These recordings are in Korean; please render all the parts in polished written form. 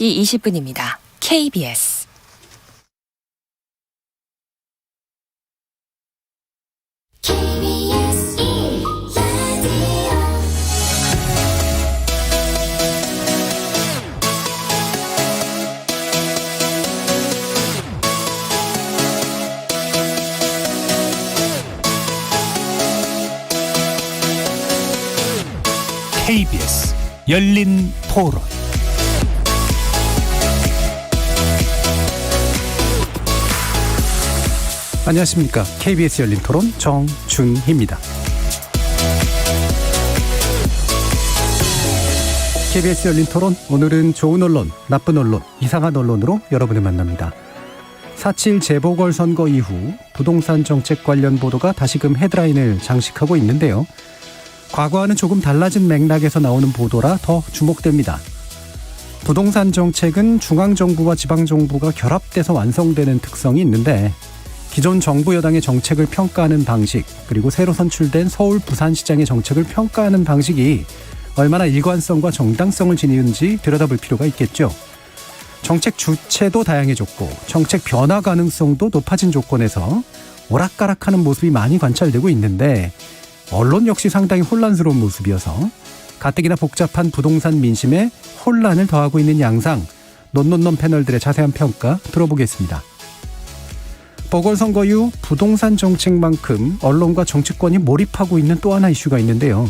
20분입니다. KBS KBS 열린 토론. 안녕하십니까. KBS 열린 토론 정준희입니다. KBS 열린 토론, 오늘은 좋은 언론, 나쁜 언론, 이상한 언론으로 여러분을 만납니다. 4.7 재보궐선거 이후 부동산 정책 관련 보도가 다시금 헤드라인을 장식하고 있는데요. 과거와는 조금 달라진 맥락에서 나오는 보도라 더 주목됩니다. 부동산 정책은 중앙정부와 지방정부가 결합돼서 완성되는 특성이 있는데, 기존 정부 여당의 정책을 평가하는 방식, 그리고 새로 선출된 서울 부산시장의 정책을 평가하는 방식이 얼마나 일관성과 정당성을 지니는지 들여다볼 필요가 있겠죠. 정책 주체도 다양해졌고 정책 변화 가능성도 높아진 조건에서 오락가락하는 모습이 많이 관찰되고 있는데, 언론 역시 상당히 혼란스러운 모습이어서 가뜩이나 복잡한 부동산 민심에 혼란을 더하고 있는 양상, 논논논 패널들의 자세한 평가 들어보겠습니다. 보궐선거 이후 부동산 정책만큼 언론과 정치권이 몰입하고 있는 또 하나 이슈가 있는데요.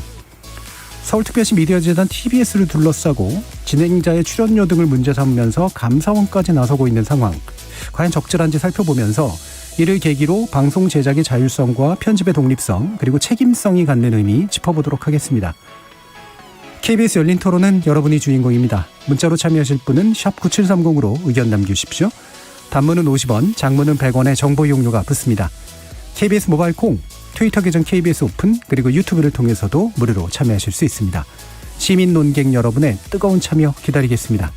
서울특별시 미디어재단 TBS를 둘러싸고 진행자의 출연료 등을 문제 삼으면서 감사원까지 나서고 있는 상황, 과연 적절한지 살펴보면서 이를 계기로 방송 제작의 자율성과 편집의 독립성, 그리고 책임성이 갖는 의미 짚어보도록 하겠습니다. KBS 열린 토론은 여러분이 주인공입니다. 문자로 참여하실 분은 샵 9730으로 의견 남겨주십시오. 단문은 50원, 장문은 100원의 정보 이용료가 붙습니다. KBS 모바일 콩, 트위터 계정 KBS 오픈, 그리고 유튜브를 통해서도 무료로 참여하실 수 있습니다. 시민 논객 여러분의 뜨거운 참여 기다리겠습니다.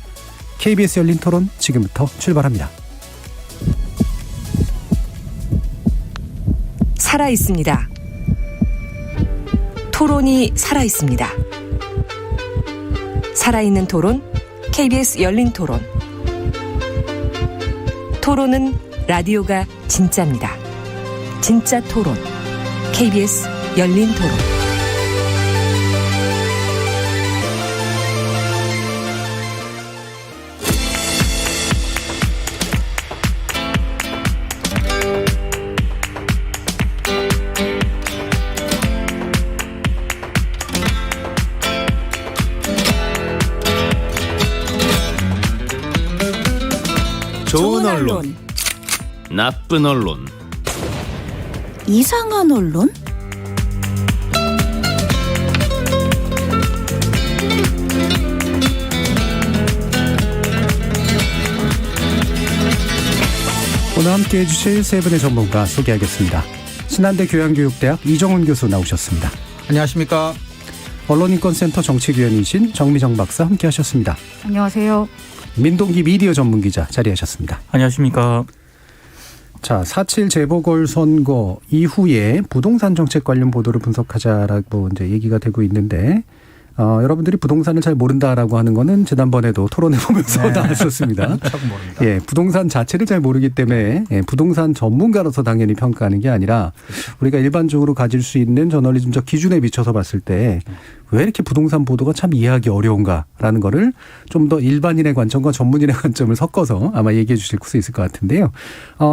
KBS 열린 토론 지금부터 출발합니다. 살아있습니다. 토론이 살아있습니다. 살아있는 토론, KBS 열린 토론. 토론은 라디오가 진짜입니다. 진짜 토론, KBS 열린 토론. 좋은 언론, 나쁜 언론, 이상한 언론? 오늘 함께 해주실 세 분의 전문가 소개하겠습니다. 신한대 교양교육대학 이정훈 교수 나오셨습니다. 안녕하십니까. 언론인권센터 정책위원이신 정미정 박사 함께 하셨습니다. 안녕하세요. 민동기 미디어 전문기자 자리하셨습니다. 안녕하십니까. 자, 4.7 재보궐선거 이후에 부동산 정책 관련 보도를 분석하자라고 이제 얘기가 되고 있는데, 여러분들이 부동산을 잘 모른다라고 하는 거는 지난번에도 토론해보면서 나왔었습니다. 예, 부동산 자체를 잘 모르기 때문에 부동산 전문가로서 당연히 평가하는 게 아니라 우리가 일반적으로 가질 수 있는 저널리즘적 기준에 비춰서 봤을 때 왜 이렇게 부동산 보도가 참 이해하기 어려운가라는 거를 좀 더 일반인의 관점과 전문인의 관점을 섞어서 아마 얘기해 주실 수 있을 것 같은데요.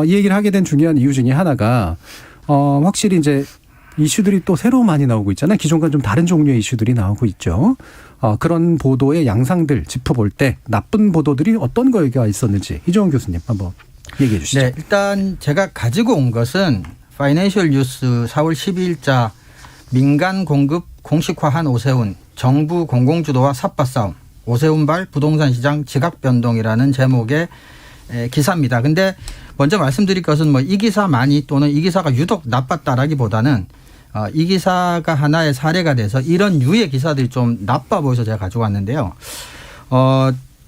이 얘기를 하게 된 중요한 이유 중에 하나가 확실히 이제 이슈들이 또 새로 많이 나오고 있잖아요. 기존과 좀 다른 종류의 이슈들이 나오고 있죠. 그런 보도의 양상들 짚어볼 때 나쁜 보도들이 어떤 거가 있었는지 이정훈 교수님 한번 얘기해 주시죠. 네, 일단 제가 가지고 온 것은 파이낸셜 뉴스 4월 12일자 민간 공급 공식화한 오세훈, 정부 공공주도와 삿바 싸움, 오세훈발 부동산 시장 지각 변동이라는 제목의 기사입니다. 근데 먼저 말씀드릴 것은 뭐 이 기사만이 또는 이 기사가 유독 나빴다라기보다는 이 기사가 하나의 사례가 돼서 이런 유의 기사들이 좀 나빠 보여서 제가 가지고 왔는데요.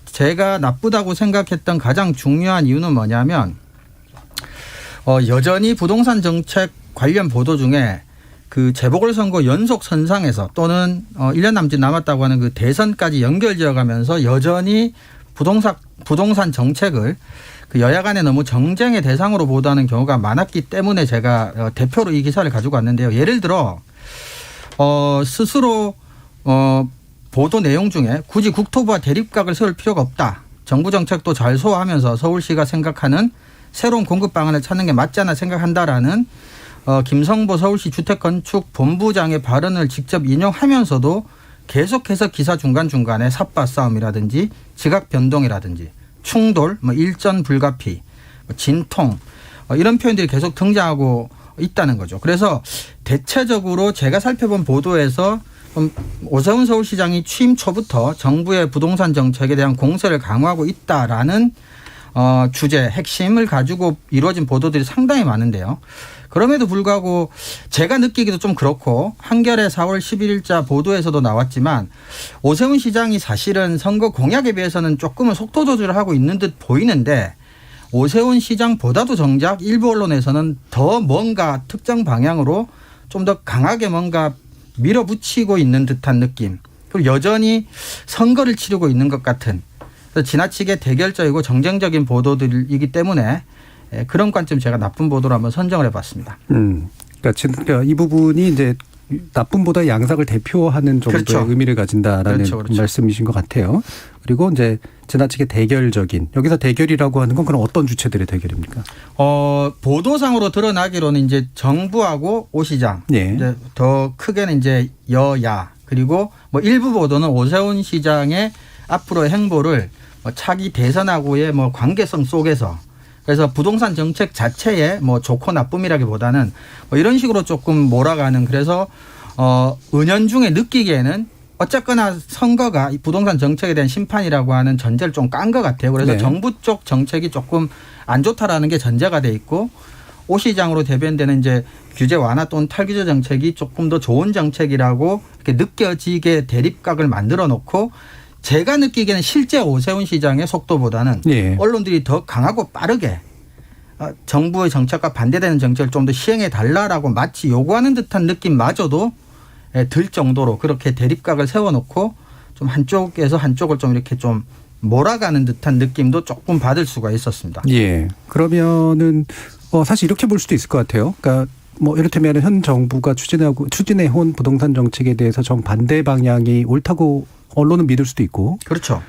제가 나쁘다고 생각했던 가장 중요한 이유는 뭐냐면 여전히 부동산 정책 관련 보도 중에 그 재보궐선거 연속 선상에서 또는 1년 남짓 남았다고 하는 그 대선까지 연결지어 가면서 여전히 부동산 정책을 그 여야 간에 너무 정쟁의 대상으로 보도하는 경우가 많았기 때문에 제가 대표로 이 기사를 가지고 왔는데요. 예를 들어 스스로 보도 내용 중에 굳이 국토부와 대립각을 세울 필요가 없다. 정부 정책도 잘 소화하면서 서울시가 생각하는 새로운 공급 방안을 찾는 게 맞지 않나 생각한다라는 김성보 서울시 주택건축본부장의 발언을 직접 인용하면서도 계속해서 기사 중간중간에 삿바 싸움이라든지 지각 변동이라든지 충돌, 일전 불가피, 진통 이런 표현들이 계속 등장하고 있다는 거죠. 그래서 대체적으로 제가 살펴본 보도에서 오세훈 서울시장이 취임 초부터 정부의 부동산 정책에 대한 공세를 강화하고 있다라는 주제, 핵심을 가지고 이루어진 보도들이 상당히 많은데요. 그럼에도 불구하고 제가 느끼기도 좀 그렇고 한겨레 4월 11일자 보도에서도 나왔지만 오세훈 시장이 사실은 선거 공약에 비해서는 조금은 속도 조절을 하고 있는 듯 보이는데 오세훈 시장보다도 정작 일부 언론에서는 더 뭔가 특정 방향으로 좀 더 강하게 뭔가 밀어붙이고 있는 듯한 느낌. 그리고 여전히 선거를 치르고 있는 것 같은 지나치게 대결적이고 정쟁적인 보도들이기 때문에 그런 관점 제가 나쁜 보도로 한번 선정을 해봤습니다. 그러니까 이 부분이 이제 나쁨보다 양상을 대표하는 정도의 그렇죠. 의미를 가진다라는 그렇죠. 말씀이신 것 같아요. 그리고 이제 지나치게 대결적인 여기서 대결이라고 하는 건 그럼 어떤 주체들의 대결입니까? 보도상으로 드러나기로는 이제 정부하고 오 시장, 예. 이제 더 크게는 이제 여야 그리고 뭐 일부 보도는 오세훈 시장의 앞으로의 행보를 차기 대선하고의 뭐 관계성 속에서 그래서 부동산 정책 자체에 뭐 좋고 나쁨이라기보다는 뭐 이런 식으로 조금 몰아가는 그래서 은연중에 느끼기에는 어쨌거나 선거가 이 부동산 정책에 대한 심판이라고 하는 전제를 좀 깐 것 같아요. 그래서 네. 정부 쪽 정책이 조금 안 좋다라는 게 전제가 돼 있고 오 시장으로 대변되는 이제 규제 완화 또는 탈규제 정책이 조금 더 좋은 정책이라고 이렇게 느껴지게 대립각을 만들어 놓고 제가 느끼기에는 실제 오세훈 시장의 속도보다는 예. 언론들이 더 강하고 빠르게 정부의 정책과 반대되는 정책을 좀 더 시행해 달라라고 마치 요구하는 듯한 느낌마저도 들 정도로 그렇게 대립각을 세워놓고 좀 한쪽에서 한쪽을 좀 이렇게 좀 몰아가는 듯한 느낌도 조금 받을 수가 있었습니다. 예. 그러면은 사실 이렇게 볼 수도 있을 것 같아요. 그러니까 뭐 이를테면 현 정부가 추진해온 부동산 정책에 대해서 정반대 방향이 옳다고 언론은 믿을 수도 있고. 그렇죠.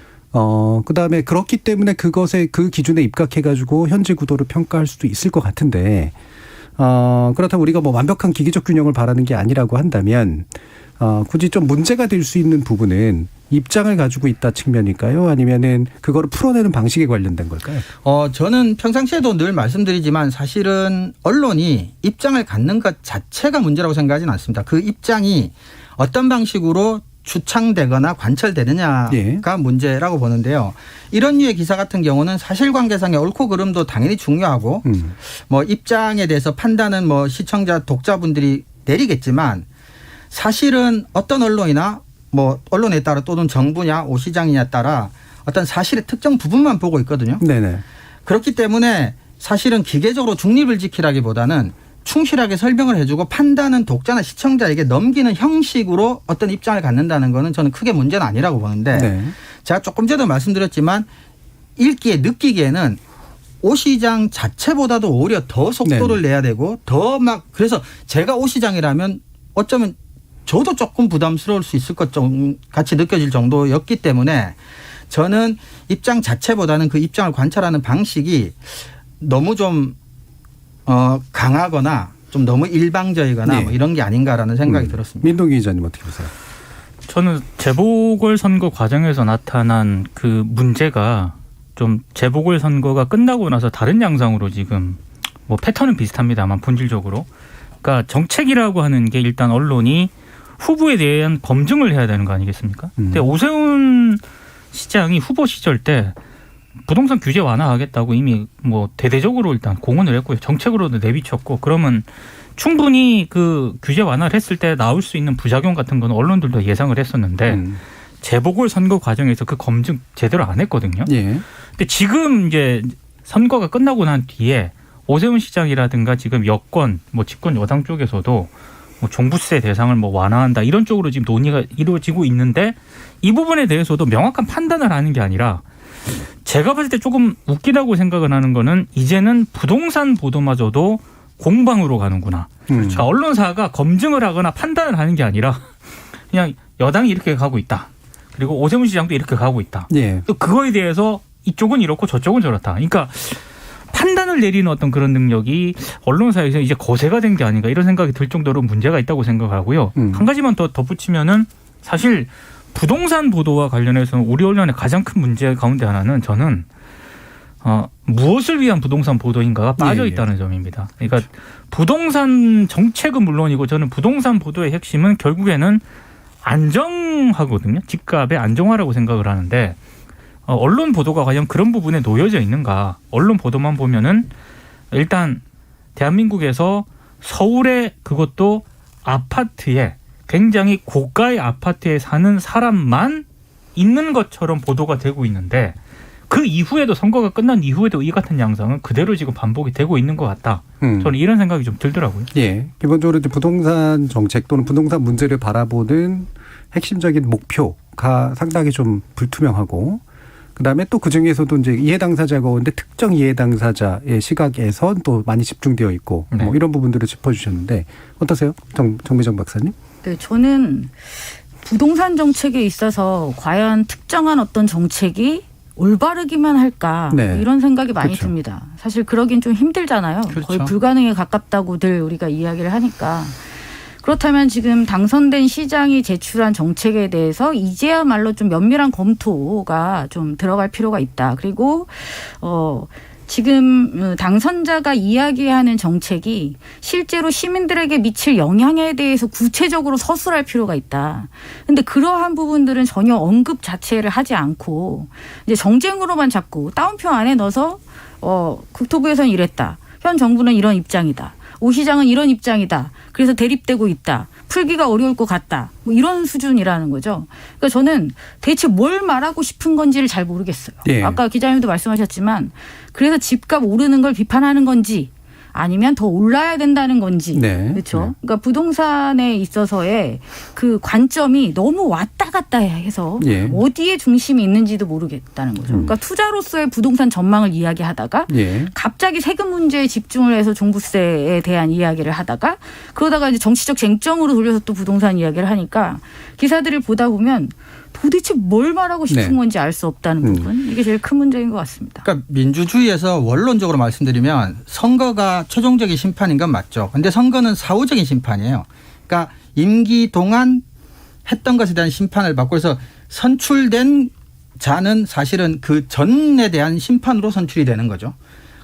그다음에 그렇기 때문에 그것에 그 기준에 입각해가지고 현재 구도를 평가할 수도 있을 것 같은데, 그렇다고 우리가 뭐 완벽한 기계적 균형을 바라는 게 아니라고 한다면, 굳이 좀 문제가 될 수 있는 부분은 입장을 가지고 있다 측면일까요? 아니면은 그거를 풀어내는 방식에 관련된 걸까요? 저는 평상시에도 늘 말씀드리지만 사실은 언론이 입장을 갖는 것 자체가 문제라고 생각하지는 않습니다. 그 입장이 어떤 방식으로 추창되거나 관철되느냐가 예. 문제라고 보는데요. 이런 류의 기사 같은 경우는 사실관계상의 옳고 그름도 당연히 중요하고 뭐 입장에 대해서 판단은 뭐 시청자 독자분들이 내리겠지만 사실은 어떤 언론이나 뭐 언론에 따라 또는 정부냐 오 시장이냐에 따라 어떤 사실의 특정 부분만 보고 있거든요. 네네. 그렇기 때문에 사실은 기계적으로 중립을 지키라기보다는 충실하게 설명을 해주고 판단은 독자나 시청자에게 넘기는 형식으로 어떤 입장을 갖는다는 거는 저는 크게 문제는 아니라고 보는데 네. 제가 조금 전에도 말씀드렸지만 읽기에 느끼기에는 오 시장 자체보다도 오히려 더 속도를 내야 되고 더 막 그래서 제가 오 시장이라면 어쩌면 저도 조금 부담스러울 수 있을 것 같이 느껴질 정도였기 때문에 저는 입장 자체보다는 그 입장을 관찰하는 방식이 너무 좀 강하거나 좀 너무 일방적이거나 네. 뭐 이런 게 아닌가라는 생각이 들었습니다. 민동기 기자님 어떻게 보세요? 저는 재보궐선거 과정에서 나타난 그 문제가 좀 재보궐선거가 끝나고 나서 다른 양상으로 지금 뭐 패턴은 비슷합니다만 본질적으로 그러니까 정책이라고 하는 게 일단 언론이 후보에 대한 검증을 해야 되는 거 아니겠습니까? 근데 오세훈 시장이 후보 시절 때 부동산 규제 완화하겠다고 이미 뭐 대대적으로 일단 공언을 했고요. 정책으로도 내비쳤고 그러면 충분히 그 규제 완화를 했을 때 나올 수 있는 부작용 같은 건 언론들도 예상을 했었는데 재보궐선거 과정에서 그 검증 제대로 안 했거든요. 예. 근데 지금 이제 선거가 끝나고 난 뒤에 오세훈 시장이라든가 지금 여권 뭐 집권 여당 쪽에서도 뭐 종부세 대상을 뭐 완화한다 이런 쪽으로 지금 논의가 이루어지고 있는데 이 부분에 대해서도 명확한 판단을 하는 게 아니라 제가 봤을 때 조금 웃기다고 생각을 하는 거는 이제는 부동산 보도마저도 공방으로 가는구나. 그러니까 언론사가 검증을 하거나 판단을 하는 게 아니라 그냥 여당이 이렇게 가고 있다. 그리고 오세훈 시장도 이렇게 가고 있다. 예. 또 그거에 대해서 이쪽은 이렇고 저쪽은 저렇다. 그러니까 판단을 내리는 어떤 그런 능력이 언론사에서 이제 거세가 된 게 아닌가 이런 생각이 들 정도로 문제가 있다고 생각하고요. 한 가지만 더 덧붙이면은 사실 부동산 보도와 관련해서는 우리 언론의 가장 큰 문제 가운데 하나는 저는 무엇을 위한 부동산 보도인가가 빠져 있다는 점입니다. 그러니까 부동산 정책은 물론이고 저는 부동산 보도의 핵심은 결국에는 안정하거든요. 집값의 안정화라고 생각을 하는데 언론 보도가 과연 그런 부분에 놓여져 있는가. 언론 보도만 보면은 일단 대한민국에서 서울에 그것도 아파트에 굉장히 고가의 아파트에 사는 사람만 있는 것처럼 보도가 되고 있는데 그 이후에도 선거가 끝난 이후에도 이 같은 양상은 그대로 지금 반복이 되고 있는 것 같다. 저는 이런 생각이 좀 들더라고요. 예. 기본적으로 이제 부동산 정책 또는 부동산 문제를 바라보는 핵심적인 목표가 상당히 좀 불투명하고 그다음에 또 그중에서도 이제 이해 당사자가 오는데 특정 이해 당사자의 시각에선 또 많이 집중되어 있고 네. 뭐 이런 부분들을 짚어주셨는데 어떠세요? 정미정 박사님? 네, 저는 부동산 정책에 있어서 과연 특정한 어떤 정책이 올바르기만 할까 네. 이런 생각이 많이 그렇죠. 듭니다. 사실 그러긴 좀 힘들잖아요. 그렇죠. 거의 불가능에 가깝다고들 우리가 이야기를 하니까. 그렇다면 지금 당선된 시장이 제출한 정책에 대해서 이제야말로 좀 면밀한 검토가 좀 들어갈 필요가 있다. 그리고 지금 당선자가 이야기하는 정책이 실제로 시민들에게 미칠 영향에 대해서 구체적으로 서술할 필요가 있다. 그런데 그러한 부분들은 전혀 언급 자체를 하지 않고 이제 정쟁으로만 자꾸 따옴표 안에 넣어서 국토부에서는 이랬다. 현 정부는 이런 입장이다. 오 시장은 이런 입장이다. 그래서 대립되고 있다. 풀기가 어려울 것 같다. 뭐 이런 수준이라는 거죠. 그러니까 저는 대체 뭘 말하고 싶은 건지를 잘 모르겠어요. 예. 아까 기자님도 말씀하셨지만 그래서 집값 오르는 걸 비판하는 건지 아니면 더 올라야 된다는 건지. 네. 그렇죠. 네. 그러니까 부동산에 있어서의 그 관점이 너무 왔다 갔다 해서 예. 어디에 중심이 있는지도 모르겠다는 거죠. 그러니까 투자로서의 부동산 전망을 이야기하다가 예. 갑자기 세금 문제에 집중을 해서 종부세에 대한 이야기를 하다가 그러다가 이제 정치적 쟁점으로 돌려서 또 부동산 이야기를 하니까 기사들을 보다 보면 도대체 뭘 말하고 싶은 네. 건지 알 수 없다는 부분. 이게 제일 큰 문제인 것 같습니다. 그러니까 민주주의에서 원론적으로 말씀드리면 선거가 최종적인 심판인 건 맞죠. 그런데 선거는 사후적인 심판이에요. 그러니까 임기 동안 했던 것에 대한 심판을 받고 해서 선출된 자는 사실은 그 전에 대한 심판으로 선출이 되는 거죠.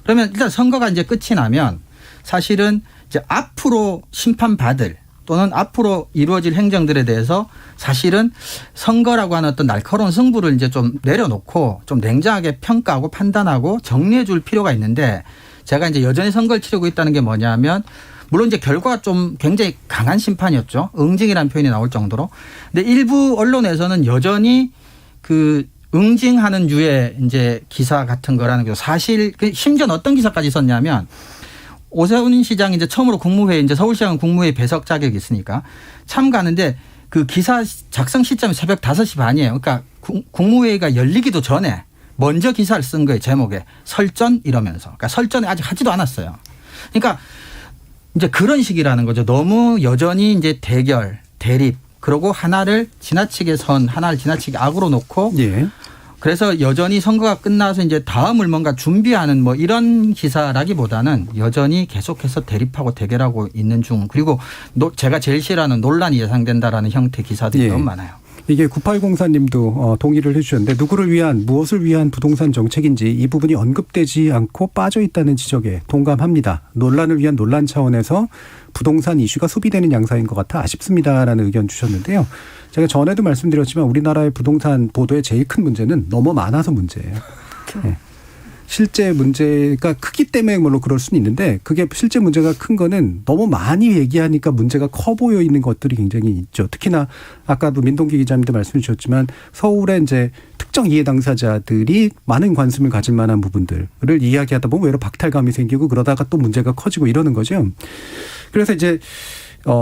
그러면 일단 선거가 이제 끝이 나면 사실은 이제 앞으로 심판받을 또는 앞으로 이루어질 행정들에 대해서 사실은 선거라고 하는 어떤 날카로운 승부를 이제 좀 내려놓고 좀 냉정하게 평가하고 판단하고 정리해 줄 필요가 있는데 제가 이제 여전히 선거를 치르고 있다는 게 뭐냐면 물론 이제 결과가 좀 굉장히 강한 심판이었죠. 응징이라는 표현이 나올 정도로. 근데 일부 언론에서는 여전히 그 응징하는 유의 이제 기사 같은 거라는 게 사실 심지어 어떤 기사까지 썼냐면 오세훈 시장이 이제 처음으로 국무회의 이제 서울시장 국무회의 배석 자격이 있으니까 참가하는데 그 기사 작성 시점이 새벽 5시 반이에요. 그러니까 국무회의가 열리기도 전에 먼저 기사를 쓴 거예요. 제목에 설전 이러면서. 그러니까 설전을 아직 하지도 않았어요. 그러니까 이제 그런 식이라는 거죠. 너무 여전히 이제 대결, 대립 그리고 하나를 지나치게 하나를 지나치게 악으로 놓고 예. 그래서 여전히 선거가 끝나서 이제 다음을 뭔가 준비하는 뭐 이런 기사라기보다는 여전히 계속해서 대립하고 대결하고 있는 중. 그리고 제가 제일 싫어하는 논란이 예상된다라는 형태 기사들이 예. 너무 많아요. 이게 9804님도 동의를 해 주셨는데 누구를 위한 무엇을 위한 부동산 정책인지 이 부분이 언급되지 않고 빠져 있다는 지적에 동감합니다. 논란을 위한 논란 차원에서 부동산 이슈가 소비되는 양상인 것 같아 아쉽습니다라는 의견 주셨는데요. 제가 전에도 말씀드렸지만 우리나라의 부동산 보도의 제일 큰 문제는 너무 많아서 문제예요. 그렇죠. 네. 실제 문제가 크기 때문에 물론 그럴 수는 있는데 그게 실제 문제가 큰 거는 너무 많이 얘기하니까 문제가 커 보여 있는 것들이 굉장히 있죠. 특히나 아까도 민동기 기자님도 말씀해 주셨지만 서울에 이제 특정 이해 당사자들이 많은 관심을 가질 만한 부분들을 이야기하다 보면 외로 박탈감이 생기고 그러다가 또 문제가 커지고 이러는 거죠. 그래서 이제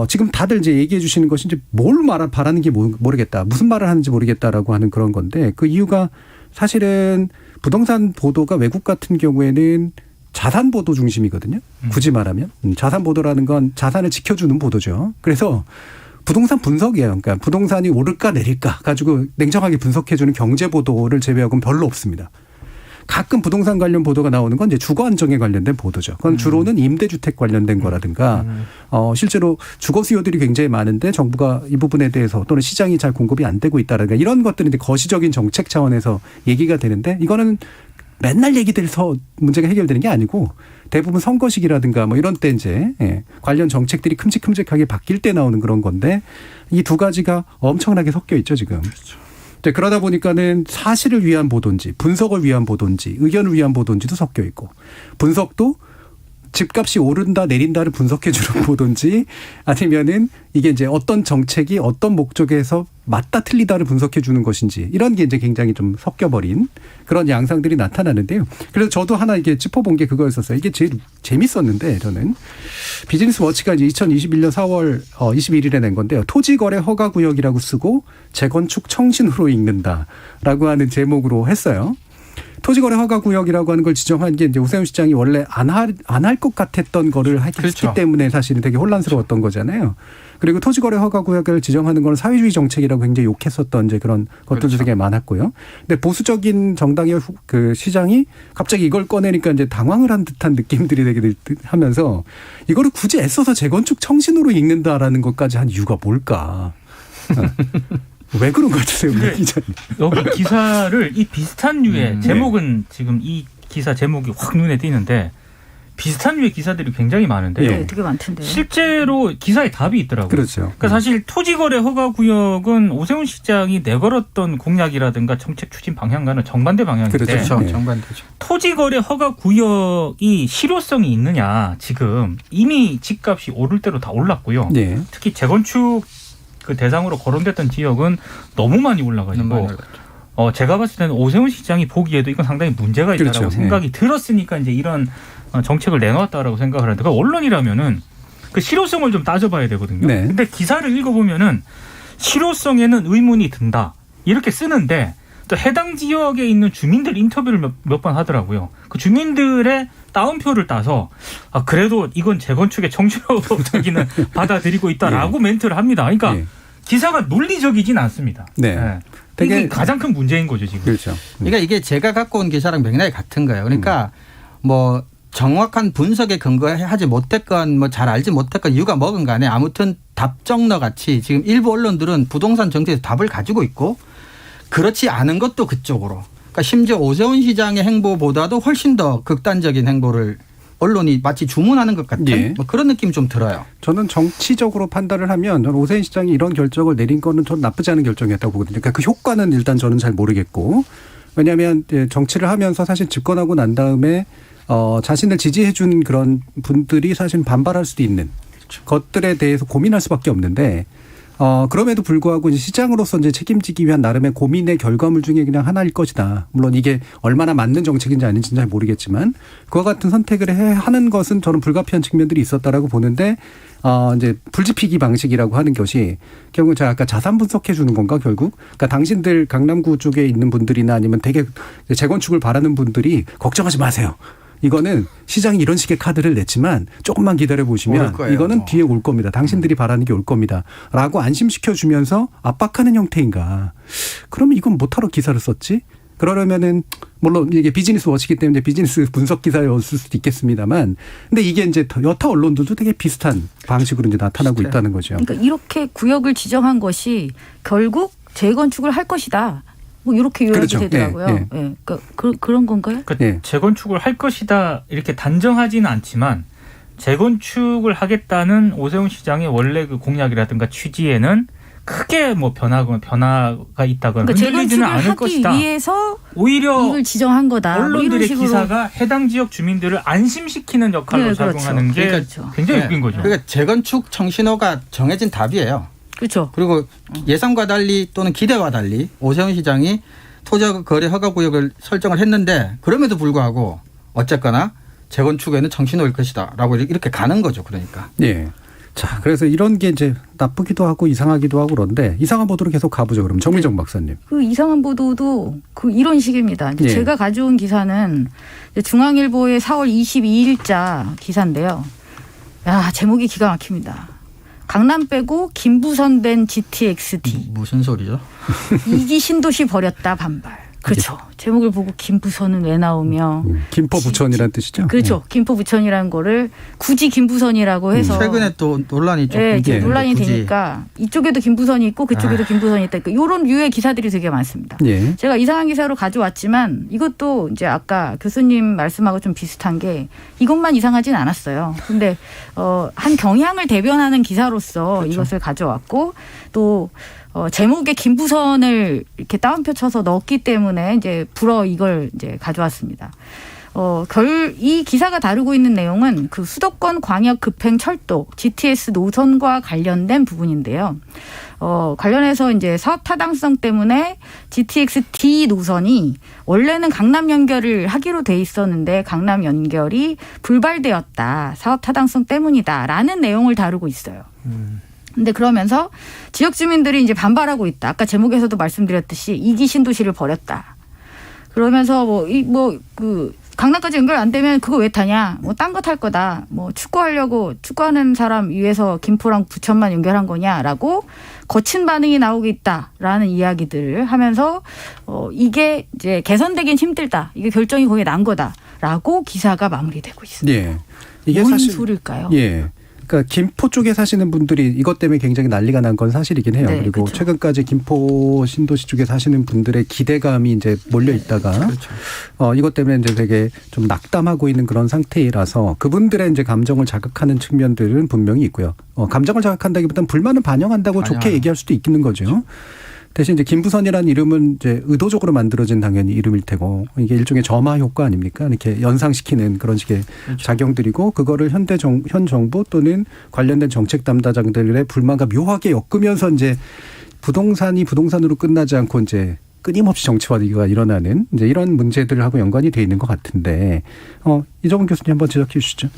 지금 다들 이제 얘기해 주시는 것이 이제 뭘 바라는지 모르겠다. 무슨 말을 하는지 모르겠다라고 하는 그런 건데 그 이유가 사실은 부동산 보도가 외국 같은 경우에는 자산 보도 중심이거든요. 굳이 말하면 자산 보도라는 건 자산을 지켜주는 보도죠. 그래서 부동산 분석이에요. 그러니까 부동산이 오를까 내릴까 가지고 냉정하게 분석해주는 경제 보도를 제외하고는 별로 없습니다. 가끔 부동산 관련 보도가 나오는 건 이제 주거 안정에 관련된 보도죠. 그건 주로는 임대주택 관련된 거라든가 실제로 주거 수요들이 굉장히 많은데 정부가 이 부분에 대해서 또는 시장이 잘 공급이 안 되고 있다라든가 이런 것들은 이제 거시적인 정책 차원에서 얘기가 되는데 이거는 맨날 얘기돼서 문제가 해결되는 게 아니고 대부분 선거 시기라든가 뭐 이런 때 이제 관련 정책들이 큼직큼직하게 바뀔 때 나오는 그런 건데 이 두 가지가 엄청나게 섞여 있죠 지금. 그러다 보니까는 사실을 위한 보도인지 분석을 위한 보도인지 의견을 위한 보도인지도 섞여 있고 분석도 집값이 오른다 내린다를 분석해 주는 보도인지 아니면은 이게 이제 어떤 정책이 어떤 목적에서 맞다 틀리다를 분석해 주는 것인지 이런 게 이제 굉장히 좀 섞여버린 그런 양상들이 나타나는데요. 그래서 저도 하나 이게 짚어본 게 그거였었어요. 이게 제일 재밌었는데 저는 비즈니스 워치가 이제 2021년 4월 21일에 낸 건데요. 토지거래 허가구역이라고 쓰고 재건축 청신호로 읽는다라고 하는 제목으로 했어요. 토지거래 허가구역이라고 하는 걸 지정한 게 이제 오세훈 시장이 원래 안 할 것 같았던 거를 했기 그렇죠. 때문에 사실은 되게 혼란스러웠던 거잖아요. 그리고 토지거래 허가구역을 지정하는 건 사회주의 정책이라고 굉장히 욕했었던 이제 그런 것들도 그렇죠. 되게 많았고요. 근데 보수적인 정당의 그 시장이 갑자기 이걸 꺼내니까 이제 당황을 한 듯한 느낌들이 되게 하면서 이거를 굳이 애써서 재건축 청신호로 읽는다라는 것까지 한 이유가 뭘까? 왜 그런 것 같으세요, 기자님? 여기 기사를 이 비슷한 류의 제목은 지금 이 기사 제목이 확 눈에 띄는데 비슷한 류의 기사들이 굉장히 많은데요. 네, 되게 많던데. 실제로 기사에 답이 있더라고요. 그렇죠. 그러니까 사실 토지거래 허가구역은 오세훈 시장이 내걸었던 공약이라든가 정책 추진 방향과는 정반대 방향인데 그렇죠. 네. 정반대죠. 토지거래 허가구역이 실효성이 있느냐 지금 이미 집값이 오를 대로 다 올랐고요. 네. 특히 재건축 그 대상으로 거론됐던 지역은 너무 많이 올라가지고 제가 봤을 때는 오세훈 시장이 보기에도 이건 상당히 문제가 있다라고 그렇죠. 생각이 들었으니까 이제 이런 정책을 내놓았다라고 생각을 하는데 그러니까 언론이라면은 그 실효성을 좀 따져봐야 되거든요. 네. 근데 기사를 읽어보면은 실효성에는 의문이 든다 이렇게 쓰는데 또 해당 지역에 있는 주민들 인터뷰를 몇 번 하더라고요. 그 주민들의 따옴표를 따서 그래도 이건 재건축의 청신호라기는 받아들이고 있다라고 멘트를 합니다. 그러니까 기사가 논리적이진 않습니다. 네. 되게 가장 큰 문제인 거죠 지금. 그렇죠. 그러니까 이게 제가 갖고 온 기사랑 맥락이 같은 거예요. 그러니까 뭐 정확한 분석에 근거하지 못했건 뭐 잘 알지 못했건 이유가 뭐건 간에 아무튼 답정너 같이 지금 일부 언론들은 부동산 정책에서 답을 가지고 있고 그렇지 않은 것도 그쪽으로. 그러니까 심지어 오세훈 시장의 행보보다도 훨씬 더 극단적인 행보를 언론이 마치 주문하는 것 같은 뭐 그런 느낌이 좀 들어요. 저는 정치적으로 판단을 하면 저는 오세훈 시장이 이런 결정을 내린 거는 저는 나쁘지 않은 결정이었다고 보거든요. 그러니까 그 효과는 일단 저는 잘 모르겠고 왜냐하면 정치를 하면서 사실 집권하고 난 다음에 자신을 지지해 준 그런 분들이 사실 반발할 수도 있는 것들에 대해서 고민할 수밖에 없는데 그럼에도 불구하고 이제 시장으로서 이제 책임지기 위한 나름의 고민의 결과물 중에 그냥 하나일 것이다. 물론 이게 얼마나 맞는 정책인지 아닌지는 잘 모르겠지만 그와 같은 선택을 하는 것은 저는 불가피한 측면들이 있었다라고 보는데 이제 불지피기 방식이라고 하는 것이 결국 제가 아까 자산 분석해 주는 건가 결국? 그러니까 당신들 강남구 쪽에 있는 분들이나 아니면 되게 재건축을 바라는 분들이 걱정하지 마세요. 이거는 시장이 이런 식의 카드를 냈지만 조금만 기다려 보시면 이거는 뒤에 올 겁니다. 당신들이 바라는 게 올 겁니다. 라고 안심시켜 주면서 압박하는 형태인가. 그러면 이건 뭐하러 기사를 썼지? 그러려면은 물론 이게 비즈니스 워치기 때문에 비즈니스 분석 기사였을 수도 있겠습니다만 근데 이게 이제 여타 언론들도 되게 비슷한 방식으로 이제 나타나고 있다는 거죠. 그러니까 이렇게 구역을 지정한 것이 결국 재건축을 할 것이다. 뭐 이렇게 요약이 그렇죠. 되더라고요. 그러니까 그런 건가요? 그러니까 재건축을 할 것이다 이렇게 단정하지는 않지만 재건축을 하겠다는 오세훈 시장의 원래 그 공약이라든가 취지에는 크게 뭐 변화가 있다거나 그러니까 흔들리지는 않을 하기 것이다. 위해서 오히려 이걸 지정한 거다. 언론들의 뭐 기사가 해당 지역 주민들을 안심시키는 역할로 작용하는 게 그렇죠. 굉장히 웃긴 거죠. 그러니까 재건축 청신호가 정해진 답이에요. 그렇죠. 그리고 예상과 달리 또는 기대와 달리 오세훈 시장이 토지거래 허가구역을 설정을 했는데 그럼에도 불구하고 어쨌거나 재건축에는 청신호일 것이다 라고 이렇게 가는 거죠. 그러니까. 예. 자, 그래서 이런 게 이제 나쁘기도 하고 이상하기도 하고 그런데 이상한 보도로 계속 가보죠. 그럼 정미정 박사님. 그 이상한 보도도 그 이런 식입니다. 이제 예. 제가 가져온 기사는 이제 중앙일보의 4월 22일자 기사인데요. 야, 제목이 기가 막힙니다. 강남 빼고 김부선 된 GTX-D. 무슨 소리죠? 이기 신도시 버렸다 반발. 그렇죠. 제목을 보고 김부선은 왜 나오며. 김포 부천이라는 뜻이죠? 그렇죠. 김포 부천이라는 거를 굳이 김부선이라고 해서. 최근에 또 논란이 좀 네, 예. 논란이 굳이. 되니까 이쪽에도 김부선이 있고 그쪽에도 김부선이 있다. 이런 류의 기사들이 되게 많습니다. 예. 제가 이상한 기사로 가져왔지만 이것도 이제 아까 교수님 말씀하고 좀 비슷한 게 이것만 이상하진 않았어요. 근데 한 경향을 대변하는 기사로서 이것을 가져왔고 또 제목에 김부선을 이렇게 따옴표 쳐서 넣었기 때문에 이제 불어 이걸 이제 가져왔습니다. 이 기사가 다루고 있는 내용은 그 수도권 광역 급행 철도 GTS 노선과 관련된 부분인데요. 관련해서 이제 사업 타당성 때문에 GTX-D 노선이 원래는 강남 연결을 하기로 돼 있었는데 강남 연결이 불발되었다. 사업 타당성 때문이다라는 내용을 다루고 있어요. 근데 그러면서 지역 주민들이 이제 반발하고 있다. 아까 제목에서도 말씀드렸듯이 이기 신도시를 버렸다. 그러면서 강남까지 연결 안 되면 그거 왜 타냐? 뭐 딴 거 탈 거다. 뭐 축구하는 사람 위해서 김포랑 부천만 연결한 거냐라고 거친 반응이 나오고 있다라는 이야기들을 하면서 이게 이제 개선되긴 힘들다. 이게 결정이 거기에 난 거다라고 기사가 마무리되고 있습니다. 예. 이게 뭔 사실 소리일까요? 예. 그러니까 김포 쪽에 사시는 분들이 이것 때문에 굉장히 난리가 난 건 사실이긴 해요. 네, 그리고 그렇죠. 최근까지 김포 신도시 쪽에 사시는 분들의 기대감이 이제 몰려 있다가 그렇죠. 이것 때문에 이제 되게 좀 낙담하고 있는 그런 상태라서 그분들의 이제 감정을 자극하는 측면들은 분명히 있고요. 감정을 자극한다기보다는 불만을 반영한다고 좋게 얘기할 수도 있는 거죠. 대신 이제 김부선이라는 이름은 이제 의도적으로 만들어진 당연히 이름일 테고 이게 일종의 점화 효과 아닙니까? 이렇게 연상시키는 그런 식의 그렇죠. 작용들이고 그거를 현 정부 또는 관련된 정책 담당자들의 불만과 묘하게 엮으면서 이제 부동산이 부동산으로 끝나지 않고 이제 끊임없이 정치화가 일어나는 이제 이런 문제들하고 연관이 돼 있는 것 같은데 이정훈 교수님 한번 지적해 주시죠.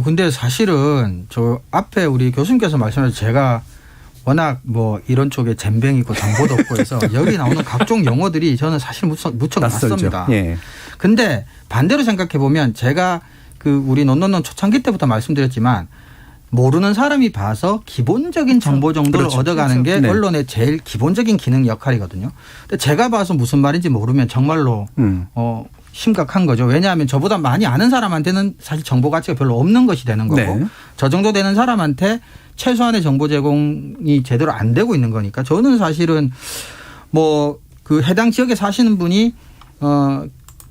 근데 사실은 저 앞에 우리 교수님께서 말씀하신 제가 워낙 뭐 이런 쪽에 잼병이고 정보도 없고 해서 여기 나오는 각종 용어들이 저는 사실 무척 낯섭니다. 예. 근데 반대로 생각해 보면 제가 그 우리 논논논 초창기 때부터 말씀드렸지만 모르는 사람이 봐서 기본적인 정보 정도를 그렇죠. 얻어가는 게 네. 언론의 제일 기본적인 기능 역할이거든요. 근데 제가 봐서 무슨 말인지 모르면 정말로 심각한 거죠. 왜냐하면 저보다 많이 아는 사람한테는 사실 정보 가치가 별로 없는 것이 되는 거고 네. 저 정도 되는 사람한테 최소한의 정보 제공이 제대로 안 되고 있는 거니까 저는 사실은 뭐 그 해당 지역에 사시는 분이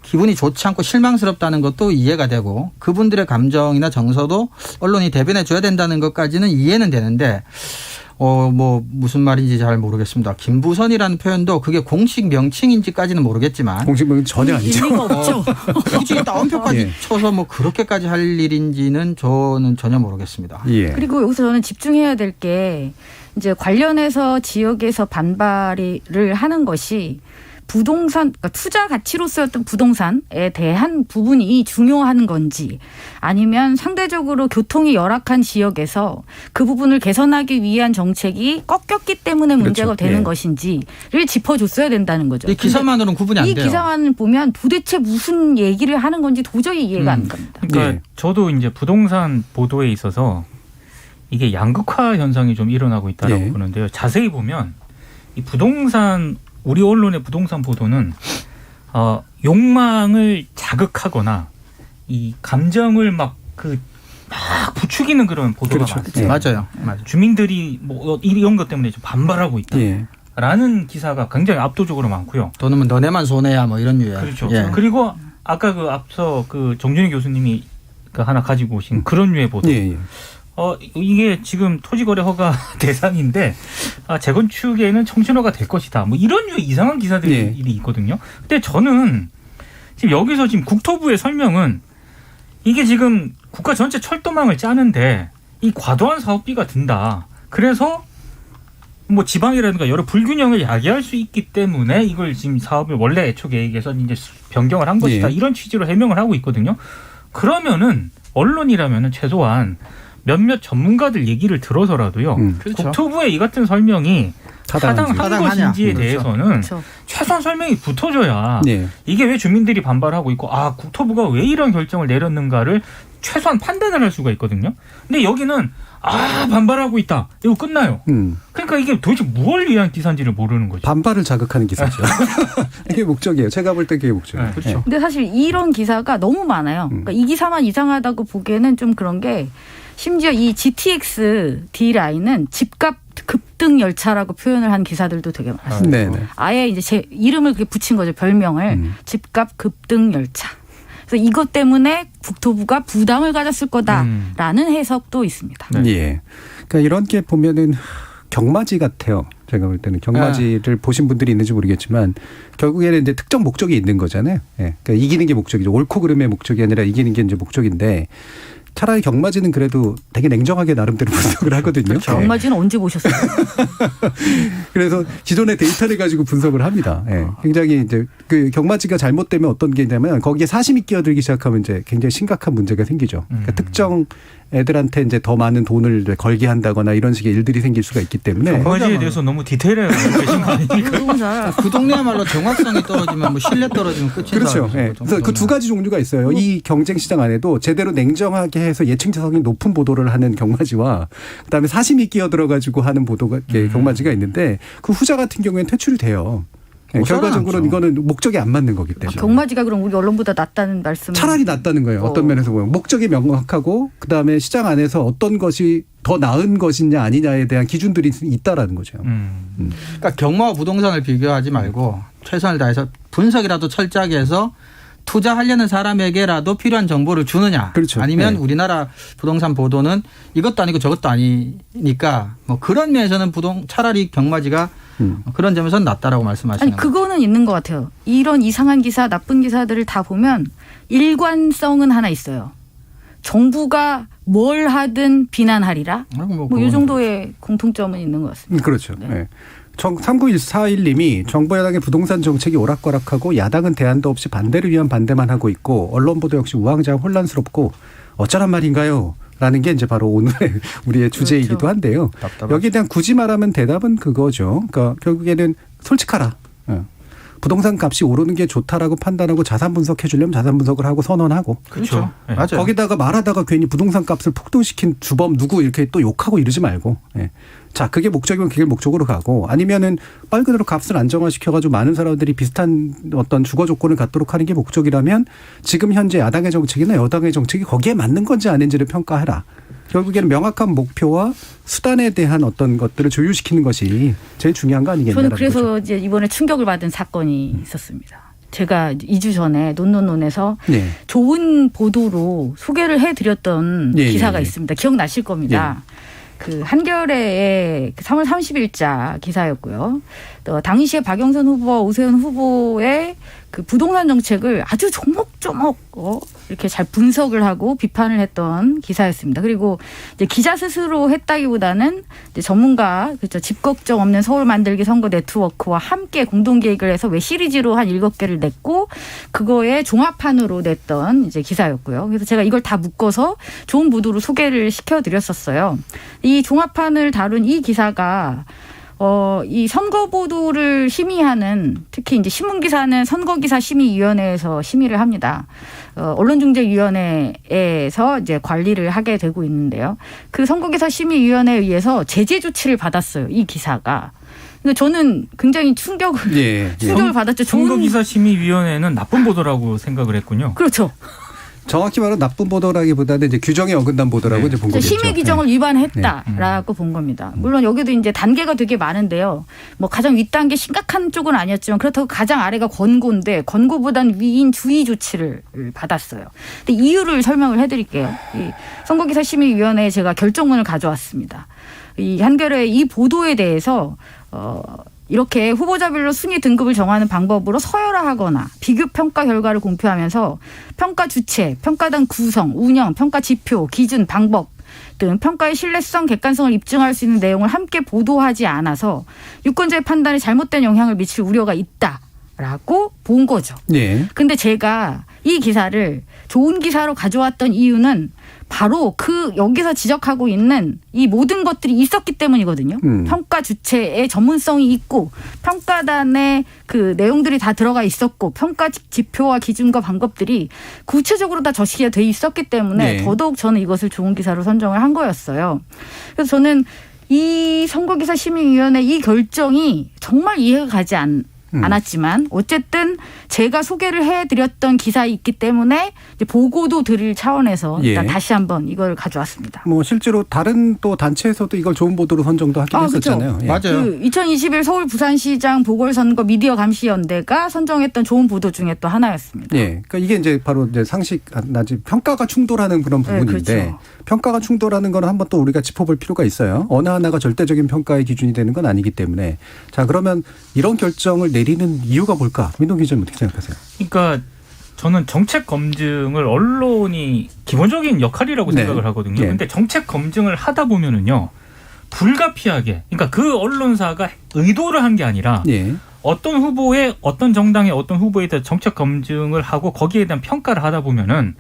기분이 좋지 않고 실망스럽다는 것도 이해가 되고 그분들의 감정이나 정서도 언론이 대변해 줘야 된다는 것까지는 이해는 되는데 뭐 무슨 말인지 잘 모르겠습니다. 김부선이라는 표현도 그게 공식 명칭인지까지는 모르겠지만 공식 명은 전혀 아니죠. 의미가 없죠. 굳이 따옴표까지 예. 쳐서 뭐 그렇게까지 할 일인지는 저는 전혀 모르겠습니다. 예. 그리고 여기서 저는 집중해야 될 게 이제 관련해서 지역에서 반발을 하는 것이 부동산, 그러니까 투자 가치로서였던 부동산에 대한 부분이 중요한 건지 아니면 상대적으로 교통이 열악한 지역에서 그 부분을 개선하기 위한 정책이 꺾였기 때문에 문제가 그렇죠. 되는 예. 것인지를 짚어줬어야 된다는 거죠. 이 기사만으로는 구분이 안 이 돼요. 기사만 보면 도대체 무슨 얘기를 하는 건지 도저히 이해가 안 갑니다. 그러니까 네. 저도 이제 부동산 보도에 있어서 이게 양극화 현상이 좀 일어나고 있다라고 예. 보는데요. 자세히 보면 이 우리 언론의 부동산 보도는 욕망을 자극하거나 이 감정을 막 부추기는 그런 보도가 그렇죠. 많아요. 예. 맞아요. 주민들이 뭐 이런 것 때문에 좀 반발하고 있다. 예. 라는 기사가 굉장히 압도적으로 많고요. 돈은 뭐 너네만 손해야 뭐 이런 유야. 그렇죠. 예. 그리고 아까 앞서 정준희 교수님이 하나 가지고 오신 그런 류의 보도. 예. 예. 이게 지금 토지거래 허가 대상인데 재건축에는 청신호가 될 것이다. 뭐 이런 류의 이상한 기사들이 예. 있거든요. 근데 저는 지금 여기서 지금 국토부의 설명은 이게 지금 국가 전체 철도망을 짜는데 이 과도한 사업비가 든다. 그래서 뭐 지방이라든가 여러 불균형을 야기할 수 있기 때문에 이걸 지금 사업을 원래 애초 계획에서 이제 변경을 한 것이다. 예. 이런 취지로 해명을 하고 있거든요. 그러면은 언론이라면은 최소한 몇몇 전문가들 얘기를 들어서라도요. 그렇죠. 국토부의 이 같은 설명이 타당한 타당하냐. 것인지에 그렇죠. 대해서는 그렇죠. 최소한 설명이 붙어줘야 네. 이게 왜 주민들이 반발하고 있고 국토부가 왜 이런 결정을 내렸는가를 최소한 판단을 할 수가 있거든요. 근데 여기는 반발하고 있다. 이거 끝나요. 그러니까 이게 도대체 무엇을 위한 기사인지를 모르는 거죠. 반발을 자극하는 기사죠. 이게 목적이에요. 제가 볼 때 그게 목적이에요. 네, 그렇죠. 근데 사실 이런 기사가 너무 많아요. 그러니까 이 기사만 이상하다고 보기에는 좀 그런 게 심지어 이 GTX D라인은 집값 급등 열차라고 표현을 한 기사들도 되게 많습니다. 네네. 아예 이제 제 이름을 그렇게 붙인 거죠. 별명을 집값 급등 열차. 그래서 이것 때문에 국토부가 부담을 가졌을 거다라는 해석도 있습니다. 네. 예. 그러니까 이런 게 보면은 경마지 같아요. 제가 볼 때는 경마지를 보신 분들이 있는지 모르겠지만 결국에는 이제 특정 목적이 있는 거잖아요. 예. 그러니까 이기는 게 목적이죠. 옳고 그름의 목적이 아니라 이기는 게 이제 목적인데 차라리 경마지는 그래도 되게 냉정하게 나름대로 분석을 하거든요. 그렇죠. 경마지는 언제 보셨어요? 그래서 기존의 데이터를 가지고 분석을 합니다. 예. 굉장히 이제 그 경마지가 잘못되면 어떤 게 있냐면 거기에 사심이 끼어들기 시작하면 이제 굉장히 심각한 문제가 생기죠. 그러니까 특정 애들한테 이제 더 많은 돈을 걸게 한다거나 이런 식의 일들이 생길 수가 있기 때문에 경마지에 대해서 너무 디테일하게 알고 계신 거 아닙니까? 너무 잘. 그 동네야말로 정확성이 떨어지면 뭐 신뢰 떨어지면 끝이다. 그렇죠. 예. 그래서 그 두 가지 종류가 있어요. 이 경쟁 시장 안에도 제대로 냉정하게 해서 예측성이 높은 보도를 하는 경마지와 그다음에 사심이 끼어들어가지고 하는 보도가 경마지가 있는데 그 후자 같은 경우에는 퇴출이 돼요. 예, 결과적으로는 이거는 목적이 안 맞는 거기 때문에. 경마지가 그럼 우리 언론보다 낫다는 말씀? 차라리 낫다는 거예요. 어떤 면에서 보면 목적이 명확하고 그다음에 시장 안에서 어떤 것이 더 나은 것이냐 아니냐에 대한 기준들이 있다라는 거죠. 그러니까 경마와 부동산을 비교하지 말고 최선을 다해서 분석이라도 철저하게 해서 투자하려는 사람에게라도 필요한 정보를 주느냐. 그렇죠. 아니면 네. 우리나라 부동산 보도는 이것도 아니고 저것도 아니니까 뭐 그런 면에서는 차라리 경마지가 그런 점에서는 낫다라고 말씀하시는 아니 그거는 있는 것 같아요. 이런 이상한 기사, 나쁜 기사들을 다 보면 일관성은 하나 있어요. 정부가 뭘 하든 비난하리라. 뭐 이 정도의 공통점은 있는 것 같습니다. 그렇죠. 네. 네. 3941님이 정부 여당의 부동산 정책이 오락가락하고 야당은 대안도 없이 반대를 위한 반대만 하고 있고 언론 보도 역시 우왕좌왕 혼란스럽고 어쩌란 말인가요? 라는 게 이제 바로 오늘의 우리의 주제이기도 그렇죠. 한데요. 답답하죠. 여기에 대한 굳이 말하면 대답은 그거죠. 그러니까 결국에는 솔직하라. 부동산 값이 오르는 게 좋다라고 판단하고 자산 분석해 주려면 자산 분석을 하고 선언하고. 그렇죠. 네. 맞아요. 거기다가 말하다가 괜히 부동산 값을 폭등시킨 주범 누구 이렇게 또 욕하고 이러지 말고. 예. 자, 그게 목적이면 그게 목적으로 가고 아니면은 말 그대로 값을 안정화시켜가지고 많은 사람들이 비슷한 어떤 주거 조건을 갖도록 하는 게 목적이라면 지금 현재 야당의 정책이나 여당의 정책이 거기에 맞는 건지 아닌지를 평가해라. 결국에는 명확한 목표와 수단에 대한 어떤 것들을 조율시키는 것이 제일 중요한 거 아니겠냐는 저는 그래서 거죠. 이제 이번에 충격을 받은 사건이 있었습니다. 제가 2주 전에 논논논에서 네. 좋은 보도로 소개를 해드렸던 예, 기사가 예, 예. 있습니다. 기억나실 겁니다. 그 한겨레의 3월 30일자 기사였고요. 또 당시에 박영선 후보와 오세훈 후보의 그 부동산 정책을 아주 조목조목 이렇게 잘 분석을 하고 비판을 했던 기사였습니다. 그리고 이제 기자 스스로 했다기보다는 이제 전문가, 그렇죠. 집 걱정 없는 서울 만들기 선거 네트워크와 함께 공동 계획을 해서 왜 시리즈로 한 7개를 냈고 그거에 종합판으로 냈던 이제 기사였고요. 그래서 제가 이걸 다 묶어서 좋은 보도로 소개를 시켜드렸었어요. 이 종합판을 다룬 이 기사가 이 선거 보도를 심의하는 특히 이제 신문기사는 선거기사 심의위원회에서 심의를 합니다. 언론중재위원회에서 이제 관리를 하게 되고 있는데요. 그 선거기사 심의위원회에 의해서 제재 조치를 받았어요. 이 기사가. 근데 저는 굉장히 충격을 받았죠. 선거기사심의위원회는 나쁜 보도라고 생각을 했군요. 그렇죠. 정확히 말하면 나쁜 보도라기보다는 이제 규정에 어긋난 보도라고 네. 이제 본 거겠죠. 심의 규정을 위반했다라고 본 겁니다. 물론 여기도 이제 단계가 되게 많은데요. 뭐 가장 윗단계 심각한 쪽은 아니었지만 그렇다고 가장 아래가 권고인데 권고보단 위인 주의 조치를 받았어요. 근데 이유를 설명을 해드릴게요. 이 선거기사 심의위원회에 제가 결정문을 가져왔습니다. 이 한겨레 이 보도에 대해서 이렇게 후보자별로 순위 등급을 정하는 방법으로 서열화하거나 비교 평가 결과를 공표하면서 평가 주체, 평가단 구성, 운영, 평가 지표, 기준, 방법 등 평가의 신뢰성, 객관성을 입증할 수 있는 내용을 함께 보도하지 않아서 유권자의 판단에 잘못된 영향을 미칠 우려가 있다라고 본 거죠. 네. 근데 제가 이 기사를 좋은 기사로 가져왔던 이유는 바로 여기서 지적하고 있는 이 모든 것들이 있었기 때문이거든요. 평가 주체의 전문성이 있고 평가단의 그 내용들이 다 들어가 있었고 평가 지표와 기준과 방법들이 구체적으로 다 저시가 돼 있었기 때문에 네. 더더욱 저는 이것을 좋은 기사로 선정을 한 거였어요. 그래서 저는 이 선거기사 심의위원회 이 결정이 정말 이해가 가지 않았지만 어쨌든 제가 소개를 해드렸던 기사에 있기 때문에 이제 보고도 드릴 차원에서 일단 예. 다시 한번 이걸 가져왔습니다. 뭐 실제로 다른 또 단체에서도 이걸 좋은 보도로 선정도 하긴 했었잖아요. 예. 맞아요. 그 2021 서울 부산시장 보궐선거 미디어 감시연대가 선정했던 좋은 보도 중에 또 하나였습니다. 예. 그러니까 이게 이제 바로 이제 나지 평가가 충돌하는 그런 부분인데 그렇죠. 평가가 충돌하는 건 한번 또 우리가 짚어볼 필요가 있어요. 어느 하나가 절대적인 평가의 기준이 되는 건 아니기 때문에 자 그러면 이런 결정을 내리는 이유가 뭘까? 민동 기자님 어떻게 생각하세요? 그러니까 저는 정책 검증을 언론이 기본적인 역할이라고 네. 생각을 하거든요. 네. 근데 정책 검증을 하다 보면은요. 불가피하게 그러니까 그 언론사가 의도를 한 게 아니라 예. 어떤 후보의 어떤 정당의 어떤 후보에 대한 정책 검증을 하고 거기에 대한 평가를 하다 보면은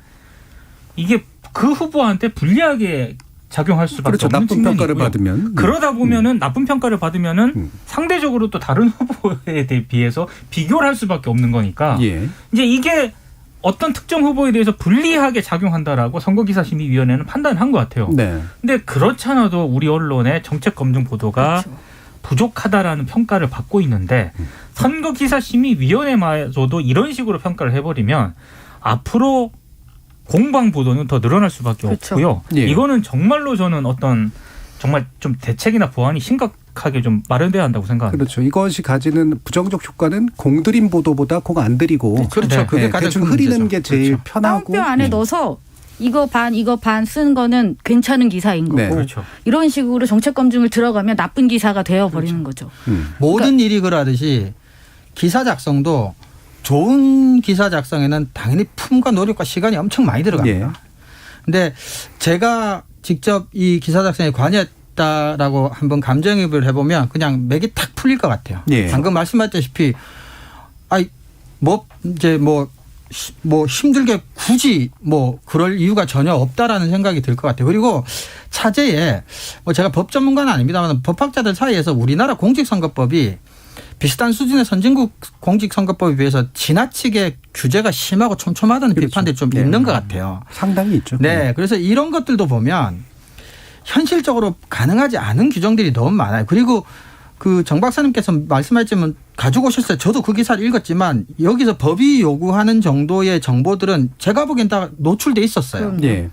이게 그 후보한테 불리하게 작용할 수밖에 그렇죠. 없는 나쁜 측면이 평가를 있고요. 받으면 그러다 보면은 나쁜 평가를 받으면은 상대적으로 또 다른 후보에 비해서 비교를 할 수밖에 없는 거니까 예. 이제 이게 어떤 특정 후보에 대해서 불리하게 작용한다라고 선거기사심의위원회는 판단을 한 것 같아요. 네. 근데 그렇지 않아도 우리 언론의 정책 검증 보도가 그렇죠. 부족하다라는 평가를 받고 있는데 선거기사심의위원회마저도 이런 식으로 평가를 해버리면 앞으로 공방 보도는 더 늘어날 수밖에 그렇죠. 없고요. 예. 이거는 정말로 저는 어떤 정말 좀 대책이나 보완이 심각하게 좀 마련돼야 한다고 생각합니다. 그렇죠. 이것이 가지는 부정적 효과는 공들인 보도보다 공 안 들이고 그렇죠. 네. 그게 가장 대충 큰 흐리는 문제죠. 게 제일 그렇죠. 편하고 다운표 안에 넣어서 이거 반 쓴 거는 괜찮은 기사인 거고 네. 그렇죠. 이런 식으로 정책 검증을 들어가면 나쁜 기사가 되어버리는 거죠. 모든 일이 그러하듯이 기사 작성도 좋은 기사 작성에는 당연히 품과 노력과 시간이 엄청 많이 들어갑니다. 예. 근데 제가 직접 이 기사 작성에 관여했다라고 한번 감정이입을 해보면 그냥 맥이 탁 풀릴 것 같아요. 예. 방금 말씀하셨다시피 힘들게 굳이 그럴 이유가 전혀 없다라는 생각이 들 것 같아요. 그리고 차제에 제가 법 전문가는 아닙니다만 법학자들 사이에서 우리나라 공직선거법이 비슷한 수준의 선진국 공직선거법에 비해서 지나치게 규제가 심하고 촘촘하다는 그렇죠. 비판들이 좀 네. 있는 것 같아요. 상당히 있죠. 네. 그래서 이런 것들도 보면 현실적으로 가능하지 않은 규정들이 너무 많아요. 그리고 그 정 박사님께서 말씀하셨지만 가지고 오셨어요. 저도 그 기사를 읽었지만 여기서 법이 요구하는 정도의 정보들은 제가 보기엔 다 노출돼 있었어요. 예.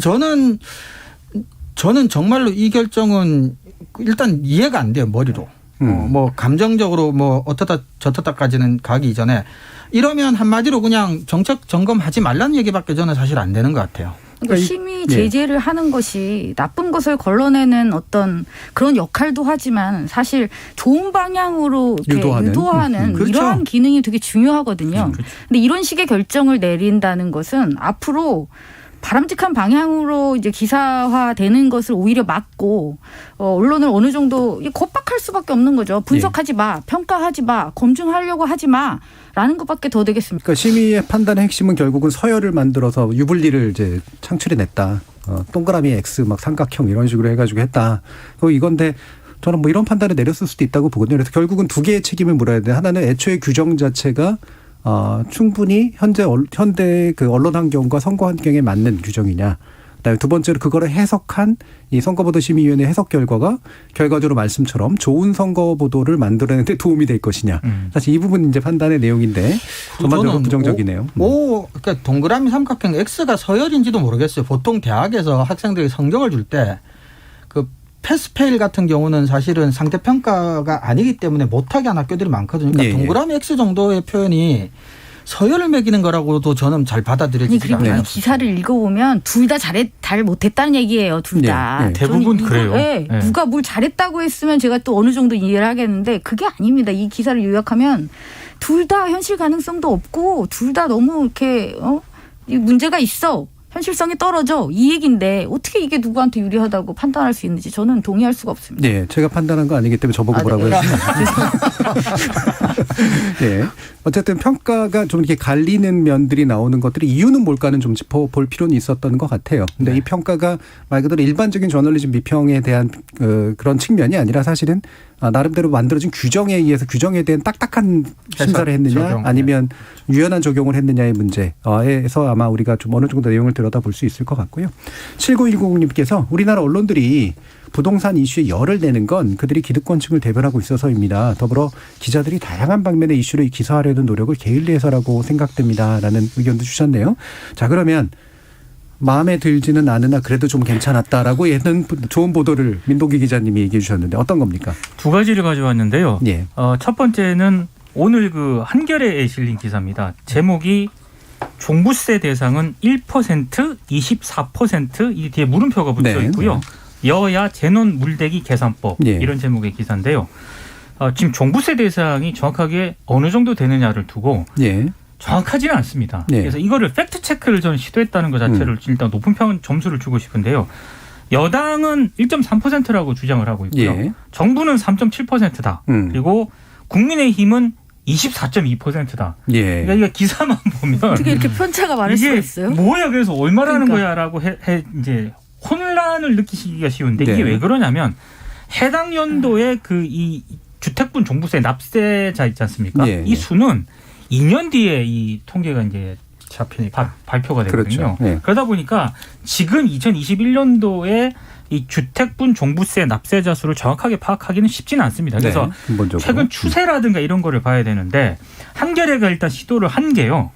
저는 정말로 이 결정은 일단 이해가 안 돼요. 머리로. 감정적으로 어떻다 저떻다까지는 가기 이전에 이러면 한마디로 그냥 정책 점검하지 말라는 얘기밖에 저는 사실 안 되는 것 같아요. 그러니까 심의 제재를 하는 것이 나쁜 것을 걸러내는 어떤 그런 역할도 하지만 사실 좋은 방향으로 이렇게 유도하는 그렇죠. 이러한 기능이 되게 중요하거든요. 근데 이런 식의 결정을 내린다는 것은 앞으로 바람직한 방향으로 이제 기사화되는 것을 오히려 막고 언론을 어느 정도 겁박할 수밖에 없는 거죠. 분석하지 마, 평가하지 마, 검증하려고 하지 마라는 것밖에 더 되겠습니다. 그러니까 심의의 판단의 핵심은 결국은 서열을 만들어서 유불리를 이제 창출해냈다. 동그라미 X 막 삼각형 이런 식으로 해가지고 했다. 이건데 저는 이런 판단을 내렸을 수도 있다고 보거든요. 그래서 결국은 두 개의 책임을 물어야 돼. 하나는 애초에 규정 자체가 충분히 현대 그 언론 환경과 선거 환경에 맞는 규정이냐. 그다음에 두 번째로 그거를 해석한 이 선거보도심의위원회 해석 결과가 결과적으로 말씀처럼 좋은 선거보도를 만들어내는 데 도움이 될 것이냐. 사실 이 부분 이제 판단의 내용인데 전반적으로 부정적이네요. 그러니까 동그라미 삼각형 X가 서열인지도 모르겠어요. 보통 대학에서 학생들이 성적을 줄 때 그 패스페일 같은 경우는 사실은 상대평가가 아니기 때문에 못하게 한 학교들이 많거든요. 그러니까 동그라미 X 정도의 표현이 서열을 매기는 거라고도 저는 잘 받아들여지지가 그리고 않아요. 이 기사를 읽어보면 둘 다 잘 못했다는 얘기예요. 둘 다. 대부분 그래요. 네. 네. 누가 뭘 잘했다고 했으면 제가 또 어느 정도 이해를 하겠는데 그게 아닙니다. 이 기사를 요약하면 둘 다 현실 가능성도 없고 둘 다 너무 이렇게 이 문제가 있어. 현실성이 떨어져 이 얘기인데 어떻게 이게 누구한테 유리하다고 판단할 수 있는지 저는 동의할 수가 없습니다. 네, 제가 판단한 거 아니기 때문에 저보고 뭐라고 네. 했습니다. 네. 어쨌든 평가가 좀 이렇게 갈리는 면들이 나오는 것들이 이유는 뭘까는 좀 짚어볼 필요는 있었던 것 같아요. 근데 이 평가가 말 그대로 일반적인 저널리즘 비평에 대한 그런 측면이 아니라 사실은 나름대로 만들어진 규정에 의해서 규정에 대한 딱딱한 심사를 했느냐 적용. 아니면 유연한 적용을 했느냐의 문제에서 아마 우리가 좀 어느 정도 내용을 들여다볼 수 있을 것 같고요. 7910님께서 우리나라 언론들이 부동산 이슈에 열을 내는 건 그들이 기득권층을 대변하고 있어서입니다. 더불어 기자들이 다양한 방면의 이슈를 기사하려는 노력을 게을리해서라고 생각됩니다라는 의견도 주셨네요. 자, 그러면 마음에 들지는 않으나 그래도 좀 괜찮았다라고 했는 좋은 보도를 민동기 기자님이 얘기해 주셨는데 어떤 겁니까? 두 가지를 가져왔는데요. 예. 첫 번째는 오늘 그 한겨레에 실린 기사입니다. 제목이 종부세 대상은 1%, 24% 이 뒤에 물음표가 붙어 네. 있고요. 여야 재논 물대기 계산법 예. 이런 제목의 기사인데요. 지금 종부세 대상이 정확하게 어느 정도 되느냐를 두고 예. 정확하지는 않습니다. 네. 그래서 이거를 팩트 체크를 저는 시도했다는 것 자체를 일단 높은 점수를 주고 싶은데요. 여당은 1.3%라고 주장을 하고 있고요. 예. 정부는 3.7%다. 그리고 국민의힘은 24.2%다. 예. 그러니까 이게 기사만 보면 어떻게 이렇게 편차가 많을 수가 이게 있어요? 뭐야 그래서 얼마라는 그러니까. 거야라고 이제 혼란을 느끼시기가 쉬운데 네. 이게 왜 그러냐면 해당 연도에 그 이 주택분 종부세 납세자 있지 않습니까? 예. 이 수는 2년 뒤에 이 통계가 이제 잡히니까. 발표가 되거든요. 그렇죠. 예. 그러다 보니까 지금 2021년도에 이 주택분 종부세 납세자 수를 정확하게 파악하기는 쉽지는 않습니다. 그래서 네, 근본적으로. 최근 추세라든가 이런 거를 봐야 되는데 한겨레가 일단 시도를 한 게요.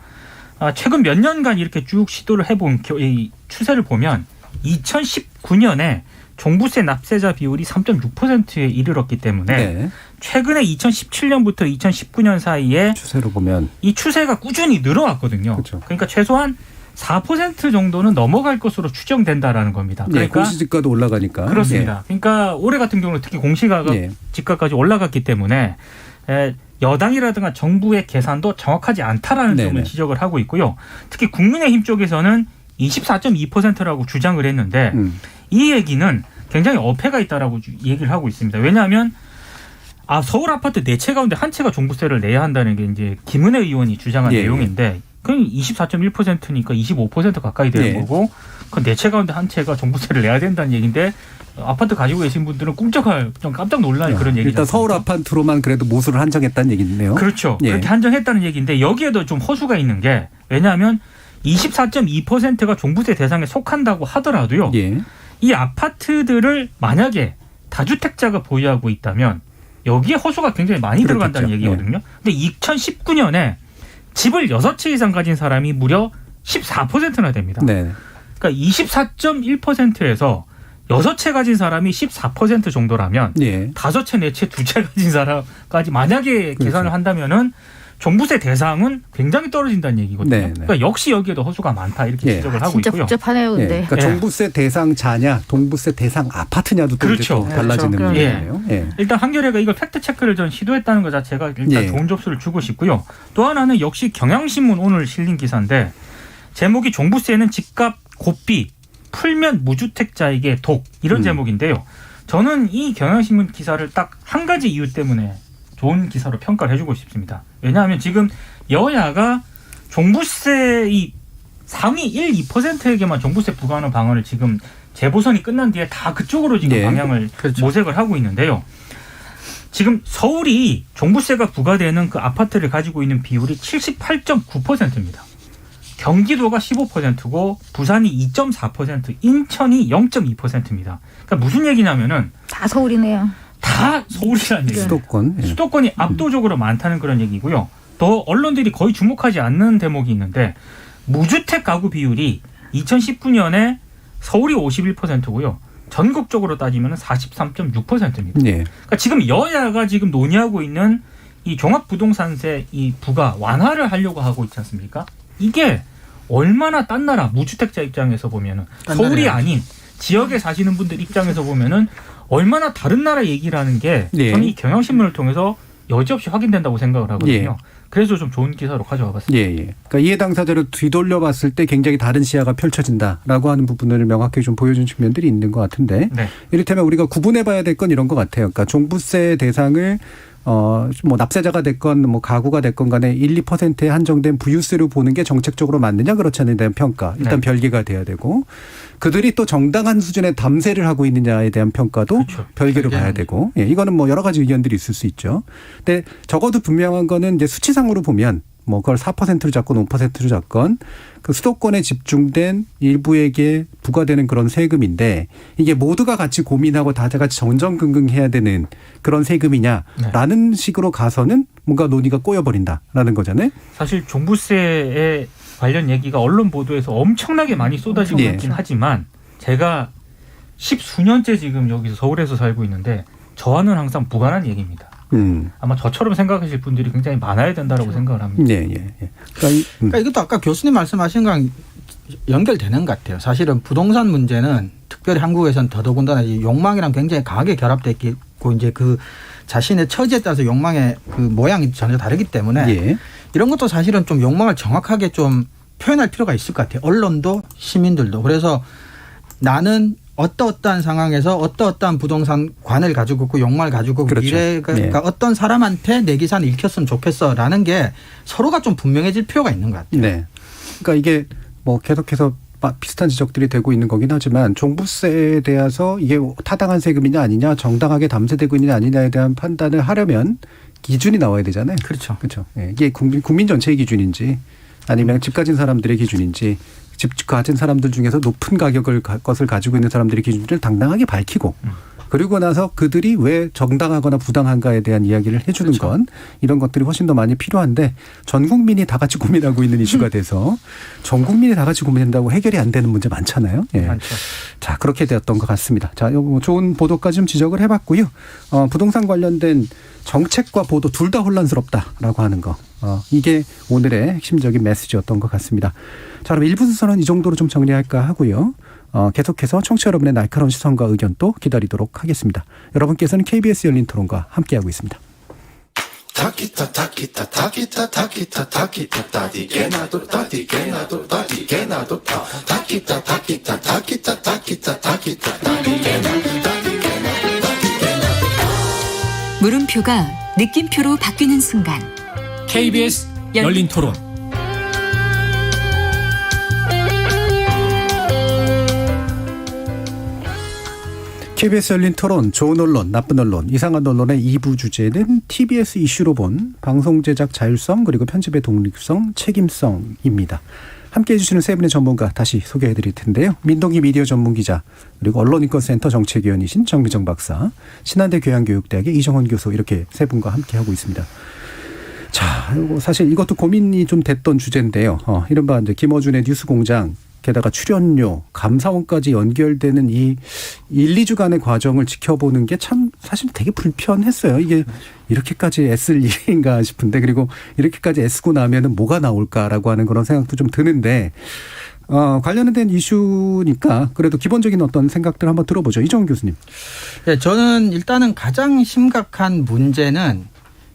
최근 몇 년간 이렇게 쭉 시도를 해본 이 추세를 보면 2019년에 종부세 납세자 비율이 3.6%에 이르렀기 때문에 네. 최근에 2017년부터 2019년 사이에 추세로 보면 이 추세가 꾸준히 늘어왔거든요. 그렇죠. 그러니까 최소한 4% 정도는 넘어갈 것으로 추정된다라는 겁니다. 네, 그러니까 공시지가도 올라가니까. 그렇습니다. 그러니까 올해 같은 경우는 특히 공시가가 예. 지가까지 올라갔기 때문에 여당이라든가 정부의 계산도 정확하지 않다라는 네네. 점을 지적을 하고 있고요. 특히 국민의힘 쪽에서는 24.2%라고 주장을 했는데 이 얘기는 굉장히 어폐가 있다라고 얘기를 하고 있습니다. 왜냐하면 서울 아파트 4채 가운데 한 채가 종부세를 내야 한다는 게 이제 김은혜 의원이 주장한 예. 내용인데 그럼 24.1%니까 25% 가까이 되는 예. 거고 그 4채 가운데 한 채가 종부세를 내야 된다는 얘기인데 아파트 가지고 계신 분들은 꿈쩍할 좀 깜짝 놀랄 그런 얘기죠. 일단 서울 아파트로만 그래도 모수를 한정했다는 얘기네요. 그렇죠. 예. 그렇게 한정했다는 얘기인데 여기에도 좀 허수가 있는 게 왜냐하면 24.2%가 종부세 대상에 속한다고 하더라도요. 예. 이 아파트들을 만약에 다주택자가 보유하고 있다면 여기에 허수가 굉장히 많이 그렇겠죠. 들어간다는 얘기거든요. 근데 2019년에 집을 6채 이상 가진 사람이 무려 14%나 됩니다. 네. 그러니까 24.1%에서 6채 가진 사람이 14% 정도라면 예. 5채, 4채, 2채 가진 사람까지 만약에 그렇죠. 계산을 한다면은 종부세 대상은 굉장히 떨어진다는 얘기거든요. 네, 네. 그러니까 역시 여기에도 허수가 많다 이렇게 예. 지적을 하고 진짜 있고요. 복잡하네요, 예. 근데. 그러니까 예. 종부세 대상자냐, 동부세 대상 아파트냐도 또 이제 그렇죠. 또 달라지는 그렇죠. 문제예요. 예. 일단 한겨레가 이걸 팩트 체크를 전 시도했다는 것 자체가 일단 예. 좋은 접수를 주고 싶고요. 또 하나는 역시 경향신문 오늘 실린 기사인데 제목이 종부세는 집값 고삐 풀면 무주택자에게 독 이런 제목인데요. 저는 이 경향신문 기사를 딱 한 가지 이유 때문에 좋은 기사로 평가를 해주고 싶습니다. 왜냐하면 지금 여야가 종부세 이 상위 1, 2%에게만 종부세 부과하는 방안을 지금 재보선이 끝난 뒤에 다 그쪽으로 지금 예. 방향을 그렇죠. 모색을 하고 있는데요. 지금 서울이 종부세가 부과되는 그 아파트를 가지고 있는 비율이 78.9%입니다. 경기도가 15%고 부산이 2.4%, 인천이 0.2%입니다. 그러니까 무슨 얘기냐면은 다 서울이네요. 다 서울이라는 얘기예요. 수도권. 예. 수도권이 압도적으로 많다는 그런 얘기고요. 또 언론들이 거의 주목하지 않는 대목이 있는데 무주택 가구 비율이 2019년에 서울이 51%고요. 전국적으로 따지면 43.6%입니다. 예. 그러니까 지금 여야가 지금 논의하고 있는 이 종합부동산세 이 부과 완화를 하려고 하고 있지 않습니까? 이게 얼마나 딴 나라 무주택자 입장에서 보면은 딴 서울이 나라야. 아닌 지역에 사시는 분들 입장에서 보면은 얼마나 다른 나라 얘기라는 게 예. 저는 이 경향신문을 통해서 여지없이 확인된다고 생각을 하거든요. 예. 그래서 좀 좋은 기사로 가져와 봤습니다. 예, 예. 그러니까 이해 당사자를 뒤돌려 봤을 때 굉장히 다른 시야가 펼쳐진다라고 하는 부분을 명확하게 좀 보여준 측면들이 있는 것 같은데 네. 이를테면 우리가 구분해 봐야 될 건 이런 것 같아요. 그러니까 종부세 대상을 뭐 납세자가 됐건 뭐 가구가 됐건 간에 1, 2%에 한정된 부유세로 보는 게 정책적으로 맞느냐 그렇지 않느냐에 대한 평가 일단 네. 별개가 돼야 되고 그들이 또 정당한 수준의 담세를 하고 있느냐에 대한 평가도 그렇죠. 별개로 봐야 되고 예, 이거는 뭐 여러 가지 의견들이 있을 수 있죠. 근데 적어도 분명한 거는 이제 수치상으로 보면 뭐 그걸 4%로 잡건 5%로 잡건 그 수도권에 집중된 일부에게 부과되는 그런 세금인데 이게 모두가 같이 고민하고 다 같이 전전긍긍해야 되는 그런 세금이냐라는 식으로 가서는 뭔가 논의가 꼬여버린다라는 거잖아요. 사실 종부세에 관련 얘기가 언론 보도에서 엄청나게 많이 쏟아지고 예. 있긴 하지만 제가 10수년째 지금 여기서 서울에서 살고 있는데 저와는 항상 무관한 얘기입니다. 아마 저처럼 생각하실 분들이 굉장히 많아야 된다고 생각을 합니다. 예, 예, 예. 그러니까 이것도 아까 교수님 말씀하신 거랑 연결되는 것 같아요. 사실은 부동산 문제는 특별히 한국에서는 더더군다나 이 욕망이랑 굉장히 강하게 결합되어 있고 이제 그 자신의 처지에 따라서 욕망의 그 모양이 전혀 다르기 때문에 예. 이런 것도 사실은 좀 욕망을 정확하게 좀 표현할 필요가 있을 것 같아요. 언론도 시민들도. 그래서 나는 어떠한 상황에서 어떠한 부동산관을 가지고 있고 욕망을 가지고 그렇죠. 미래가 네. 어떤 사람한테 내 기사는 읽혔으면 좋겠어라는 게 서로가 좀 분명해질 필요가 있는 것 같아요. 네. 그러니까 이게 뭐 계속해서 비슷한 지적들이 되고 있는 거긴 하지만 종부세에 대해서 이게 타당한 세금이냐 아니냐 정당하게 담세되고 있느냐 아니냐에 대한 판단을 하려면 기준이 나와야 되잖아요. 그렇죠. 그렇죠. 예. 이게 국민 전체의 기준인지 아니면 집 가진 사람들의 기준인지 집 가진 사람들 중에서 높은 것을 가지고 있는 사람들의 기준을 당당하게 밝히고 그리고 나서 그들이 왜 정당하거나 부당한가에 대한 이야기를 해주는 그렇죠. 건 이런 것들이 훨씬 더 많이 필요한데 전 국민이 다 같이 고민하고 있는 이슈가 돼서 전 국민이 다 같이 고민한다고 해결이 안 되는 문제 많잖아요. 예. 많죠. 자, 그렇게 되었던 것 같습니다. 자, 요거 좋은 보도까지 좀 지적을 해봤고요. 부동산 관련된 정책과 보도 둘 다 혼란스럽다라고 하는 거. 이게 오늘의 핵심적인 메시지였던 것 같습니다. 자, 그럼 1부 순서는 이 정도로 좀 정리할까 하고요. 계속해서 청취자 여러분의 날카로운 시선과 의견 또 기다리도록 하겠습니다. 여러분께서는 KBS 열린 토론과 함께하고 있습니다. 물음표가 느낌표로 바뀌는 순간 KBS 열린 토론. KBS 열린 토론, 좋은 언론, 나쁜 언론, 이상한 언론의 2부 주제는 TBS 이슈로 본 방송 제작 자율성 그리고 편집의 독립성, 책임성입니다. 함께해 주시는 세 분의 전문가 다시 소개해 드릴 텐데요. 민동기 미디어 전문기자 그리고 언론인권센터 정책위원이신 정미정 박사, 신한대 교양교육대학의 이정헌 교수 이렇게 세 분과 함께하고 있습니다. 자, 사실 이것도 고민이 좀 됐던 주제인데요. 이른바 이제 김어준의 뉴스공장 게다가 출연료, 감사원까지 연결되는 이 1, 2주간의 과정을 지켜보는 게 참 사실 되게 불편했어요. 이게 이렇게까지 애쓸 일인가 싶은데 그리고 이렇게까지 애쓰고 나면은 뭐가 나올까라고 하는 그런 생각도 좀 드는데 관련된 이슈니까 그래도 기본적인 어떤 생각들 한번 들어보죠. 이정훈 교수님. 네, 저는 일단은 가장 심각한 문제는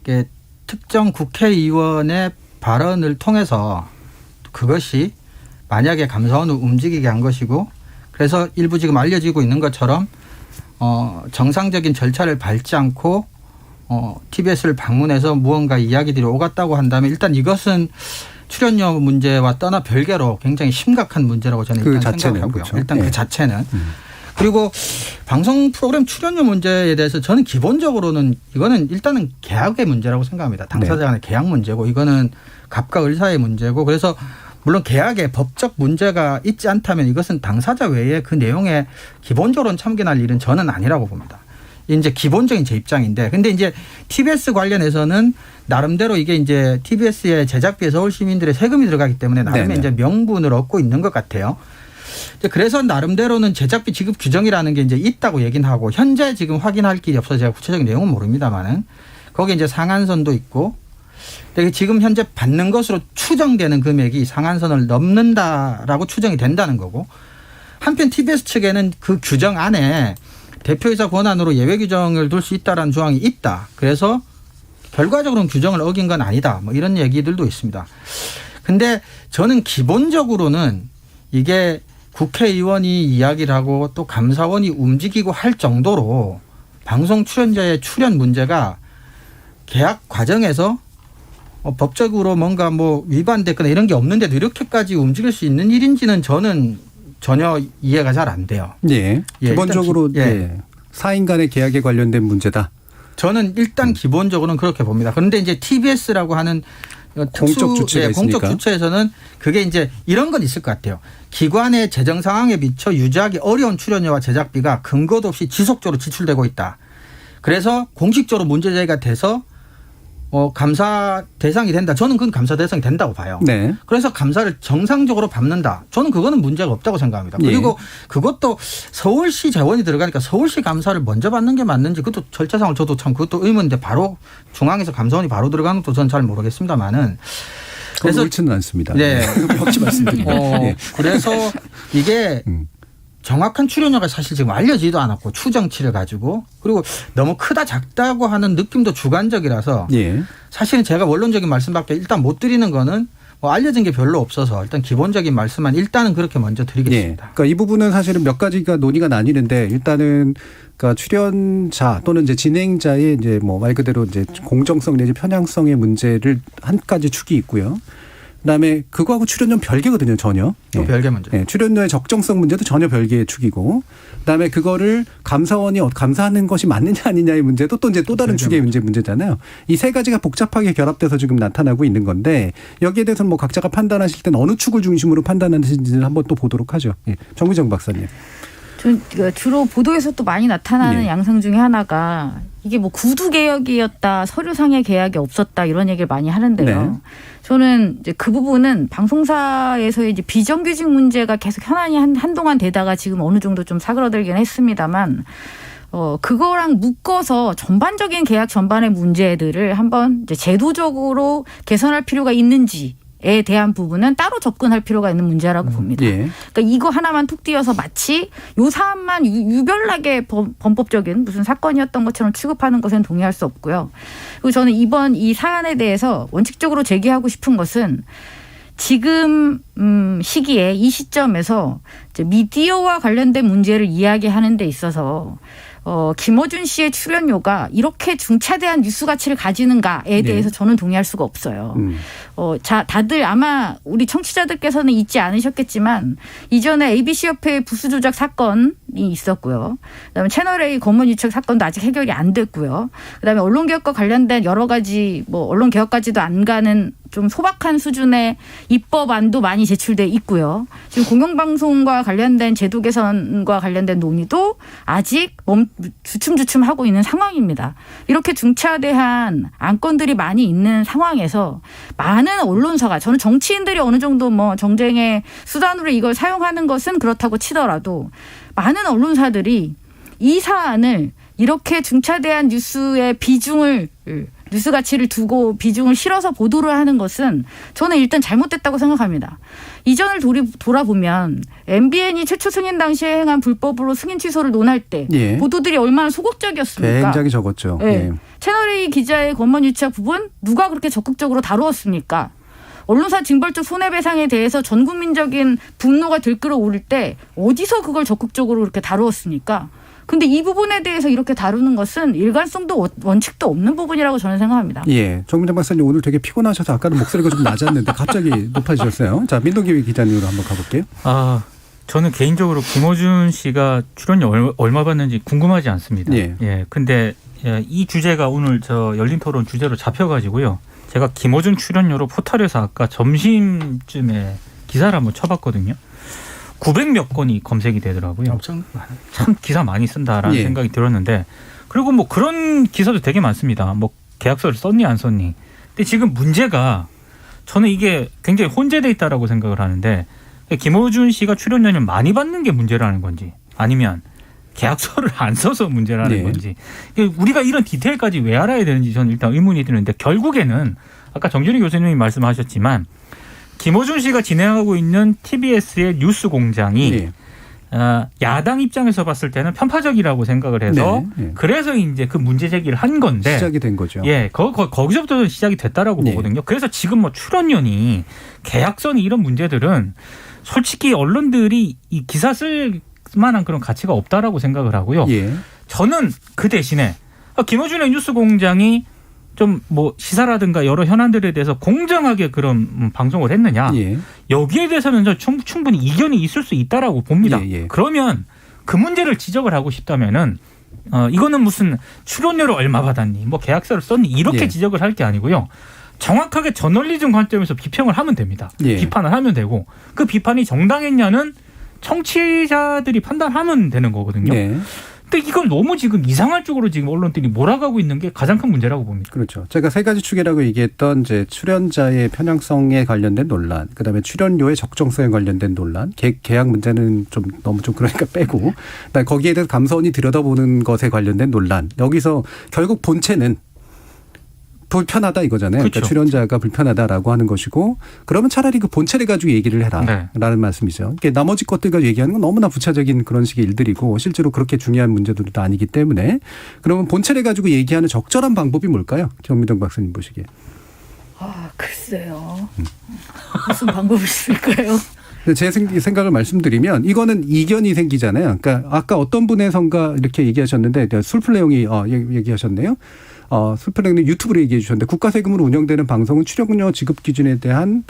이게 특정 국회의원의 발언을 통해서 그것이 만약에 감사원을 움직이게 한 것이고 그래서 일부 지금 알려지고 있는 것처럼 정상적인 절차를 밟지 않고 TBS를 방문해서 무언가 이야기들이 오갔다고 한다면 일단 이것은 출연료 문제와 떠나 별개로 굉장히 심각한 문제라고 저는 그 일단 자체는, 생각하고요. 그렇죠. 일단 네. 그 자체는. 그리고 방송 프로그램 출연료 문제에 대해서 저는 기본적으로는 이거는 일단은 계약의 문제라고 생각합니다. 당사자 간의 계약 문제고 이거는 갑과 을사의 문제고 그래서 물론 계약에 법적 문제가 있지 않다면 이것은 당사자 외에 그 내용에 기본적으로는 참견할 일은 저는 아니라고 봅니다. 이제 기본적인 제 입장인데 근데 이제 TBS 관련해서는 나름대로 이게 이제 TBS의 제작비에 서울 시민들의 세금이 들어가기 때문에 나름의 네네. 이제 명분을 얻고 있는 것 같아요. 그래서 나름대로는 제작비 지급 규정이라는 게 이제 있다고 얘기는 하고 현재 지금 확인할 길이 없어서 제가 구체적인 내용은 모릅니다만은 거기에 이제 상한선도 있고 지금 현재 받는 것으로 추정되는 금액이 상한선을 넘는다라고 추정이 된다는 거고 한편 TBS 측에는 그 규정 안에 대표이사 권한으로 예외 규정을 둘 수 있다라는 조항이 있다. 그래서 결과적으로는 규정을 어긴 건 아니다. 뭐 이런 얘기들도 있습니다. 근데 저는 기본적으로는 이게 국회의원이 이야기를 하고 또 감사원이 움직이고 할 정도로 방송 출연자의 출연 문제가 계약 과정에서 법적으로 뭔가 뭐 위반됐거나 이런 게 없는데도 이렇게까지 움직일 수 있는 일인지는 저는 전혀 이해가 잘 안 돼요. 예. 예, 기본적으로 일단 예. 사인 간의 계약에 관련된 문제다. 저는 일단 기본적으로는 그렇게 봅니다. 그런데 이제 TBS라고 하는 공적 주체가 있으니까. 공적 주체에서는 그게 이제 이런 건 있을 것 같아요. 기관의 재정 상황에 비춰 유지하기 어려운 출연료와 제작비가 근거도 없이 지속적으로 지출되고 있다. 그래서 공식적으로 문제 제기가 돼서 감사 대상이 된다. 저는 그건 감사 대상이 된다고 봐요. 네. 그래서 감사를 정상적으로 밟는다. 저는 그거는 문제가 없다고 생각합니다. 그리고 그것도 서울시 재원이 들어가니까 서울시 감사를 먼저 받는 게 맞는지 그것도 절차상으로 저도 참 그것도 의문인데 바로 중앙에서 감사원이 바로 들어가는 것도 저는 잘 모르겠습니다만은. 그래서 옳지는 않습니다. 네. 없지 말씀드리고. 네. 그래서 이게 정확한 출연료가 사실 지금 알려지지도 않았고 추정치를 가지고 그리고 너무 크다 작다고 하는 느낌도 주관적이라서 예. 사실은 제가 원론적인 말씀밖에 일단 못 드리는 거는 뭐 알려진 게 별로 없어서 일단 기본적인 말씀만 일단은 그렇게 먼저 드리겠습니다. 예. 그러니까 이 부분은 사실은 몇 가지가 논의가 나뉘는데 일단은 그러니까 출연자 또는 이제 진행자의 이제 뭐 말 그대로 이제 공정성 내지 편향성의 문제를 한 가지 축이 있고요. 그다음에 그거하고 출연료는 별개거든요, 전혀. 또 별개 문제. 예, 출연료의 적정성 문제도 전혀 별개의 축이고, 그다음에 그거를 감사원이 감사하는 것이 맞느냐 아니냐의 문제도 또 이제 또 다른 축의 문제잖아요. 이 세 가지가 복잡하게 결합돼서 지금 나타나고 있는 건데 여기에 대해서는 뭐 각자가 판단하실 때는 어느 축을 중심으로 판단하는지를 한번 또 보도록 하죠. 예, 정미정 박사님. 주로 보도에서 또 많이 나타나는 네. 양상 중에 하나가 이게 뭐 구두 개혁이었다, 서류상의 계약이 없었다 이런 얘기를 많이 하는데요. 네. 저는 이제 그 부분은 방송사에서의 이제 비정규직 문제가 계속 현안이 한동안 되다가 지금 어느 정도 좀 사그러들긴 했습니다만 그거랑 묶어서 전반적인 계약 전반의 문제들을 한번 이제 제도적으로 개선할 필요가 있는지 에 대한 부분은 따로 접근할 필요가 있는 문제라고 봅니다. 예. 그러니까 이거 하나만 툭 띄어서 마치 요 사안만 유별나게 범법적인 무슨 사건이었던 것처럼 취급하는 것은 동의할 수 없고요. 그리고 저는 이번 이 사안에 대해서 원칙적으로 제기하고 싶은 것은 지금 시기에 이 시점에서 이제 미디어와 관련된 문제를 이야기하는 데 있어서 김어준 씨의 출연료가 이렇게 중차대한 뉴스 가치를 가지는가에 대해서 저는 동의할 수가 없어요. 다들 아마 우리 청취자들께서는 잊지 않으셨겠지만 이전에 ABC협회의 부수 조작 사건이 있었고요. 그다음에 채널A 검문 유착 사건도 아직 해결이 안 됐고요. 그다음에 언론개혁과 관련된 여러 가지 뭐 언론개혁까지도 안 가는 좀 소박한 수준의 입법안도 많이 제출돼 있고요. 지금 공영방송과 관련된 제도 개선과 관련된 논의도 아직 주춤주춤하고 있는 상황입니다. 이렇게 중차대한 안건들이 많이 있는 상황에서 많은 언론사가 저는 정치인들이 어느 정도 뭐 정쟁의 수단으로 이걸 사용하는 것은 그렇다고 치더라도 많은 언론사들이 이 사안을 이렇게 중차대한 뉴스의 비중을 뉴스 가치를 두고 비중을 실어서 보도를 하는 것은 저는 일단 잘못됐다고 생각합니다. 이전을 돌아보면 MBN이 최초 승인 당시에 행한 불법으로 승인 취소를 논할 때 예. 보도들이 얼마나 소극적이었습니까? 굉장히 적었죠. 네. 예. 채널A 기자의 권문 유착 부분 누가 그렇게 적극적으로 다루었습니까? 언론사 징벌적 손해배상에 대해서 전 국민적인 분노가 들끓어오를 때 어디서 그걸 적극적으로 그렇게 다루었습니까? 근데 이 부분에 대해서 이렇게 다루는 것은 일관성도 원칙도 없는 부분이라고 저는 생각합니다. 예. 정민정 박사님 오늘 되게 피곤하셔서 아까는 목소리가 좀 낮았는데 갑자기 높아지셨어요. 자, 민동기 기자님으로 한번 가볼게요. 저는 개인적으로 김어준 씨가 출연료 얼마 받는지 궁금하지 않습니다. 예. 근데 이 주제가 오늘 저 열린 토론 주제로 잡혀가지고요. 제가 김어준 출연료로 포털에서 아까 점심쯤에 기사를 한번 쳐봤거든요. 900몇 건이 검색이 되더라고요. 엄청 많아요. 참 기사 많이 쓴다라는 예. 생각이 들었는데 그리고 뭐 그런 기사도 되게 많습니다. 뭐 계약서를 썼니 안 썼니. 근데 지금 문제가 저는 이게 굉장히 혼재돼 있다라고 생각을 하는데 김어준 씨가 출연료를 많이 받는 게 문제라는 건지 아니면 계약서를 안 써서 문제라는 건지 우리가 이런 디테일까지 왜 알아야 되는지 저는 일단 의문이 드는데 결국에는 아까 정준희 교수님이 말씀하셨지만 김어준 씨가 진행하고 있는 TBS의 뉴스 공장이 야당 입장에서 봤을 때는 편파적이라고 생각을 해서 네. 그래서 이제 그 문제 제기를 한 건데 시작이 된 거죠. 예, 거기서부터 시작이 됐다라고 네. 보거든요. 그래서 지금 뭐 출연료니 계약서니 이런 문제들은 솔직히 언론들이 이 기사 쓸 만한 그런 가치가 없다라고 생각을 하고요. 예. 저는 그 대신에 김어준의 뉴스공장이 좀 뭐 시사라든가 여러 현안들에 대해서 공정하게 그런 방송을 했느냐. 예. 여기에 대해서는 저 충분히 이견이 있을 수 있다라고 봅니다. 예, 예. 그러면 그 문제를 지적을 하고 싶다면은 이거는 무슨 출연료를 얼마 받았니, 뭐 계약서를 썼니 이렇게 예. 지적을 할 게 아니고요. 정확하게 저널리즘 관점에서 비평을 하면 됩니다. 예. 비판을 하면 되고 그 비판이 정당했냐는 청취자들이 판단하면 되는 거거든요. 네. 근데 이걸 너무 지금 이상한 쪽으로 지금 언론들이 몰아가고 있는 게 가장 큰 문제라고 봅니다. 그렇죠. 제가 세 가지 축이라고 얘기했던 이제 출연자의 편향성에 관련된 논란, 그다음에 출연료의 적정성에 관련된 논란, 계약 문제는 좀 너무 좀 그러니까 빼고, 그다음에 거기에 대해서 감사원이 들여다보는 것에 관련된 논란. 여기서 결국 본체는 불편하다 이거잖아요. 그렇죠. 그러니까 출연자가 불편하다라고 하는 것이고, 그러면 차라리 그 본체를 가지고 얘기를 해라라는 네. 말씀이죠. 이게 나머지 것들 가지고 얘기하는 건 너무나 부차적인 그런 식의 일들이고 실제로 그렇게 중요한 문제들도 아니기 때문에, 그러면 본체를 가지고 얘기하는 적절한 방법이 뭘까요? 정미정 박사님 보시기에. 글쎄요. 무슨 방법이 있을까요? 제 생각을 말씀드리면 이거는 이견이 생기잖아요. 그러니까 아까 어떤 분의 선가 이렇게 얘기하셨는데 술플레용이 얘기하셨네요. 술플레용이 유튜브로 얘기해 주셨는데 국가 세금으로 운영되는 방송은 출연료 지급 기준에 대한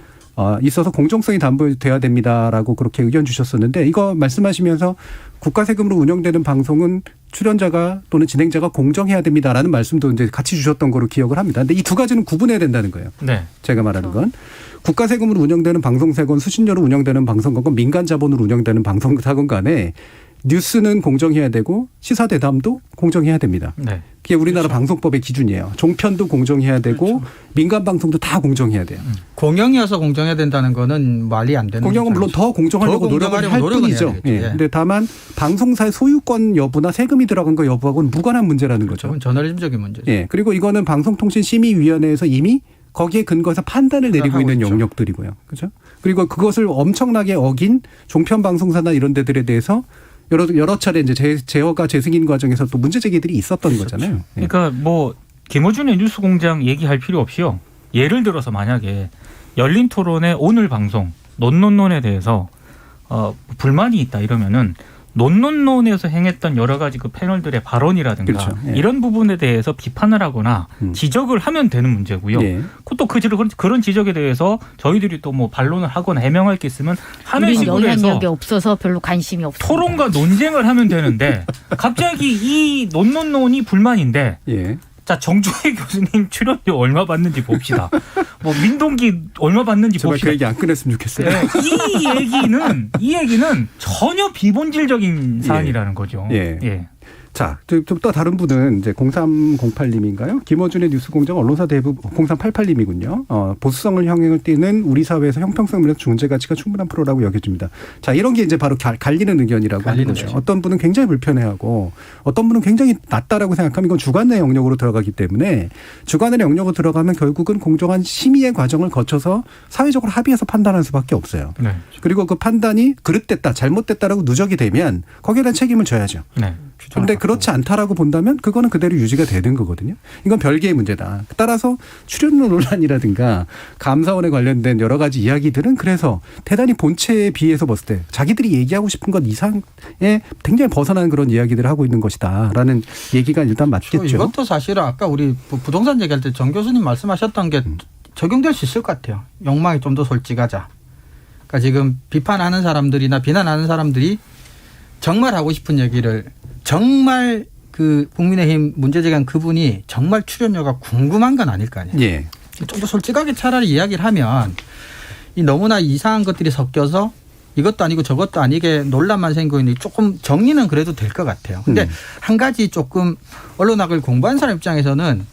있어서 공정성이 담보돼야 됩니다라고 그렇게 의견 주셨었는데, 이거 말씀하시면서 국가 세금으로 운영되는 방송은 출연자가 또는 진행자가 공정해야 됩니다라는 말씀도 이제 같이 주셨던 거로 기억을 합니다. 근데 이 두 가지는 구분해야 된다는 거예요. 네. 제가 말하는 건 국가 세금으로 운영되는 방송사건, 수신료로 운영되는 방송사건, 민간 자본으로 운영되는 방송사건 간에 뉴스는 공정해야 되고 시사 대담도 공정해야 됩니다. 네. 그게 우리나라 방송법의 기준이에요. 종편도 공정해야 되고 민간 방송도 다 공정해야 돼요. 공영이어서 공정해야 된다는 거는 말이 안 되는 공영은 물론 더 공정하려고 노력을 할 뿐이죠. 예. 근데 다만 방송사의 소유권 여부나 세금이 들어간 거 여부하고는 무관한 문제라는 거죠. 그건 저널리즘적인 문제죠. 예. 그리고 이거는 방송통신심의위원회에서 이미 거기에 근거해서 판단을 내리고 있는 있죠. 영역들이고요. 그렇죠? 그리고 그것을 엄청나게 어긴 종편 방송사나 이런 데들에 대해서 여러 차례 이제 제어가 재승인 과정에서 또 문제 제기들이 있었던 거잖아요. 예. 그러니까 뭐 김어준의 뉴스공장 얘기할 필요 없이요. 예를 들어서 만약에 열린 토론의 오늘 방송 논논논에 대해서 불만이 있다 이러면은 논논논에서 행했던 여러 가지 그 패널들의 발언이라든가 그렇죠. 예. 이런 부분에 대해서 비판을 하거나 지적을 하면 되는 문제고요. 예. 또 그런 지적에 대해서 저희들이 또 뭐 반론을 하거나 해명할 게 있으면 하는 우리는 식으로 해서 영향력이 없어서 별로 관심이 없습니다. 토론과 논쟁을 하면 되는데 갑자기 이 논논논이 불만인데 예. 자, 정주혜 교수님 출연료 얼마 받는지 봅시다. 뭐 민동기 얼마 받는지 제발 봅시다. 그 얘기 안 꺼냈으면 좋겠어요. 네, 이 얘기는 전혀 비본질적인 사안이라는 거죠. 예. 예. 자, 좀 또 다른 분은 이제 0308님인가요? 김어준의 뉴스공장 언론사 대부분 0388님이군요. 보수성을 향행을 띠는 우리 사회에서 형평성 면에서 존재 가치가 충분한 프로라고 여겨집니다. 자, 이런 게 이제 바로 갈리는 의견이라고 하는 거죠. 어떤 분은 굉장히 불편해하고 어떤 분은 굉장히 낫다라고 생각하면 이건 주관의 영역으로 들어가기 때문에 주관의 영역으로 들어가면 결국은 공정한 심의의 과정을 거쳐서 사회적으로 합의해서 판단할 수밖에 없어요. 네. 그리고 그 판단이 그릇됐다, 잘못됐다라고 누적이 되면 거기에 대한 책임을 져야죠. 네. 그런데 그렇지 않다라고 본다면 그거는 그대로 유지가 되는 거거든요. 이건 별개의 문제다. 따라서 출연료 논란이라든가 감사원에 관련된 여러 가지 이야기들은 그래서 대단히 본체에 비해서 봤을 때 자기들이 얘기하고 싶은 것 이상에 굉장히 벗어난 그런 이야기들을 하고 있는 것이다라는 얘기가 일단 맞겠죠. 이것도 사실은 아까 우리 부동산 얘기할 때 정 교수님 말씀하셨던 게 적용될 수 있을 것 같아요. 욕망이 좀 더 솔직하자. 그러니까 지금 비판하는 사람들이나 비난하는 사람들이 정말 하고 싶은 얘기를 정말 그 국민의힘 문제 제기한 그분이 정말 출연료가 궁금한 건 아닐 거 아니에요. 예. 좀 더 솔직하게 차라리 이야기를 하면 이 너무나 이상한 것들이 섞여서 이것도 아니고 저것도 아니게 논란만 생기고 있는데 조금 정리는 그래도 될 것 같아요. 근데 한 가지 조금 언론학을 공부한 사람 입장에서는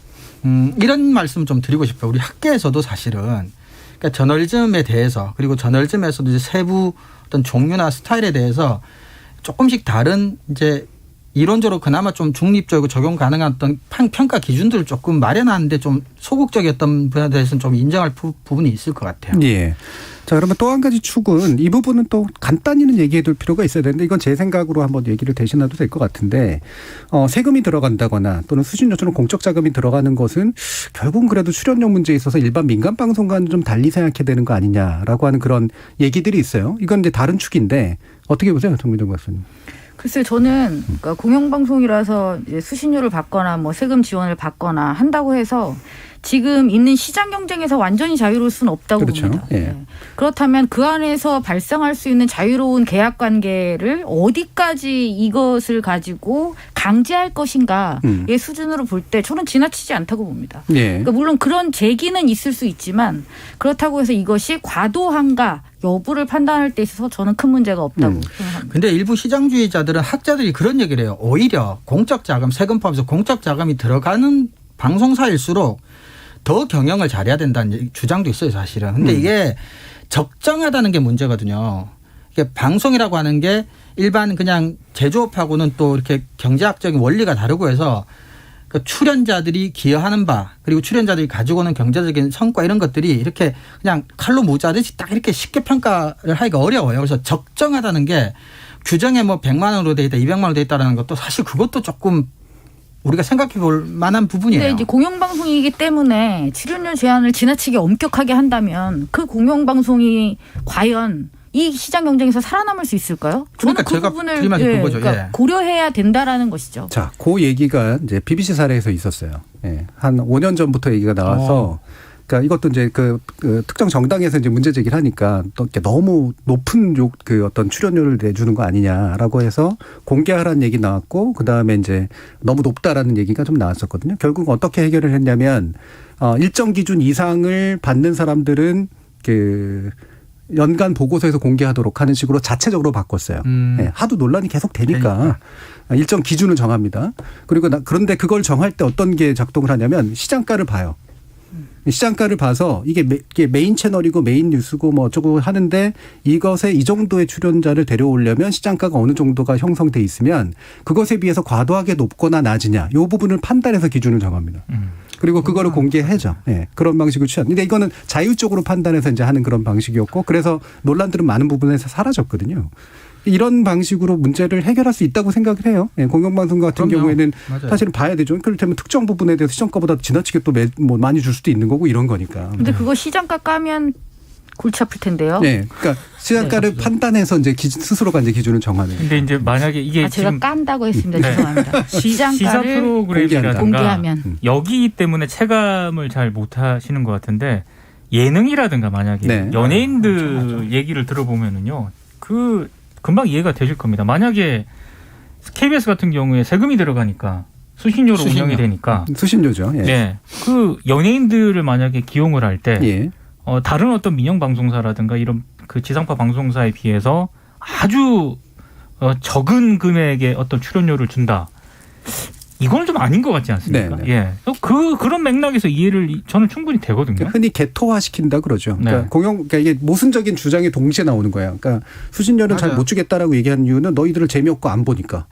이런 말씀 좀 드리고 싶어요. 우리 학계에서도 사실은 그러니까 저널리즘에 대해서 그리고 저널리즘에서도 이제 세부 어떤 종류나 스타일에 대해서 조금씩 다른 이제 이론적으로 그나마 좀 중립적이고 적용 가능한 어떤 평가 기준들을 조금 마련하는데 좀 소극적이었던 부분에 대해서는 좀 인정할 부분이 있을 것 같아요. 예. 자, 그러면 또 한 가지 축은 이 부분은 또 간단히는 얘기해 둘 필요가 있어야 되는데 이건 제 생각으로 한번 얘기를 대신해도 될 것 같은데 세금이 들어간다거나 또는 수신료처럼 공적 자금이 들어가는 것은 결국은 그래도 출연료 문제에 있어서 일반 민간 방송과는 좀 달리 생각해야 되는 거 아니냐라고 하는 그런 얘기들이 있어요. 이건 이제 다른 축인데 어떻게 보세요, 정민정 박사님? 글쎄요, 저는 그러니까 공영방송이라서 이제 수신료를 받거나 뭐 세금 지원을 받거나 한다고 해서 지금 있는 시장 경쟁에서 완전히 자유로울 수는 없다고 그렇죠. 봅니다. 예. 네. 그렇다면 그 안에서 발생할 수 있는 자유로운 계약 관계를 어디까지 이것을 가지고 강제할 것인가의 수준으로 볼 때 저는 지나치지 않다고 봅니다. 예. 그러니까 물론 그런 제기는 있을 수 있지만 그렇다고 해서 이것이 과도한가 여부를 판단할 때 있어서 저는 큰 문제가 없다고 생각합니다. 근데 일부 시장주의자들은 학자들이 그런 얘기를 해요. 오히려 공적 자금, 세금 포함해서 공적 자금이 들어가는 방송사일수록 더 경영을 잘해야 된다는 주장도 있어요, 사실은. 근데 이게 적정하다는 게 문제거든요. 이게 방송이라고 하는 게 일반 그냥 제조업하고는 또 이렇게 경제학적인 원리가 다르고 해서 그 출연자들이 기여하는 바 그리고 출연자들이 가지고 오는 경제적인 성과 이런 것들이 이렇게 그냥 칼로 무자듯이 딱 이렇게 쉽게 평가를 하기가 어려워요. 그래서 적정하다는 게 규정에 뭐 100만 원으로 돼 있다, 200만 원으로 돼 있다는 것도 사실 그것도 조금 우리가 생각해 볼 만한 부분이에요. 근데 이제 공영방송이기 때문에 출연료 제한을 지나치게 엄격하게 한다면 그 공영방송이 과연 이 시장 경쟁에서 살아남을 수 있을까요? 저는 그러니까 그 제가 부분을 드릴 말이 그거죠. 그러니까 예. 고려해야 된다라는 것이죠. 자, 그 얘기가 이제 BBC 사례에서 있었어요. 예. 한 5년 전부터 얘기가 나와서 그러니까 이것도 이제 그 특정 정당에서 이제 문제 제기를 하니까 또 이렇게 너무 높은 그 어떤 출연료를 내주는 거 아니냐라고 해서 공개하라는 얘기 나왔고 그다음에 이제 너무 높다라는 얘기가 좀 나왔었거든요. 결국 어떻게 해결을 했냐면 일정 기준 이상을 받는 사람들은 그 연간 보고서에서 공개하도록 하는 식으로 자체적으로 바꿨어요. 네, 하도 논란이 계속 되니까 일정 기준을 정합니다. 그리고 그런데 그걸 정할 때 어떤 게 작동을 하냐면 시장가를 봐요. 시장가를 봐서 이게 메인 채널이고 메인 뉴스고 뭐 어쩌고 하는데 이것에 이 정도의 출연자를 데려오려면 시장가가 어느 정도가 형성돼 있으면 그것에 비해서 과도하게 높거나 낮으냐 이 부분을 판단해서 기준을 정합니다. 그리고 그거를 공개해죠. 네, 그런 방식을 취한. 근데 이거는 자율적으로 판단해서 이제 하는 그런 방식이었고 그래서 논란들은 많은 부분에서 사라졌거든요. 이런 방식으로 문제를 해결할 수 있다고 생각을 해요. 네, 공영방송 같은 그럼요. 경우에는 맞아요. 사실은 봐야 되죠. 그렇다면 특정 부분에 대해서 시정가보다 지나치게 또 뭐 많이 줄 수도 있는 거고 이런 거니까. 근데 그거 시장가 까면 골치 아플 텐데요. 네, 그러니까 시장가를 판단해서 이제 스스로가 이제 기준을 정하는. 근데 이제 만약에 이게 제가 지금 깐다고 했습니다. 네. 죄송합니다. 시사 시장가를 프로그램이라든가 공개하면. 여기 때문에 체감을 잘 못하시는 것 같은데 예능이라든가 만약에 네. 연예인들 얘기를 들어보면은요 그 금방 이해가 되실 겁니다. 만약에 KBS 같은 경우에 세금이 들어가니까 수신료로 운영이 되니까 수신료죠. 예. 네. 그 연예인들을 만약에 기용을 할 때 예. 다른 어떤 민영 방송사라든가 이런 그 지상파 방송사에 비해서 아주 적은 금액의 어떤 출연료를 준다. 이건 좀 아닌 것 같지 않습니까? 네, 예. 그런 맥락에서 이해를 저는 충분히 되거든요. 그러니까 흔히 개토화 시킨다 그러죠. 그러니까 네. 그러니까 이게 모순적인 주장이 동시에 나오는 거예요. 그러니까 수신료는 잘 못 주겠다라고 얘기하는 이유는 너희들을 재미없고 안 보니까.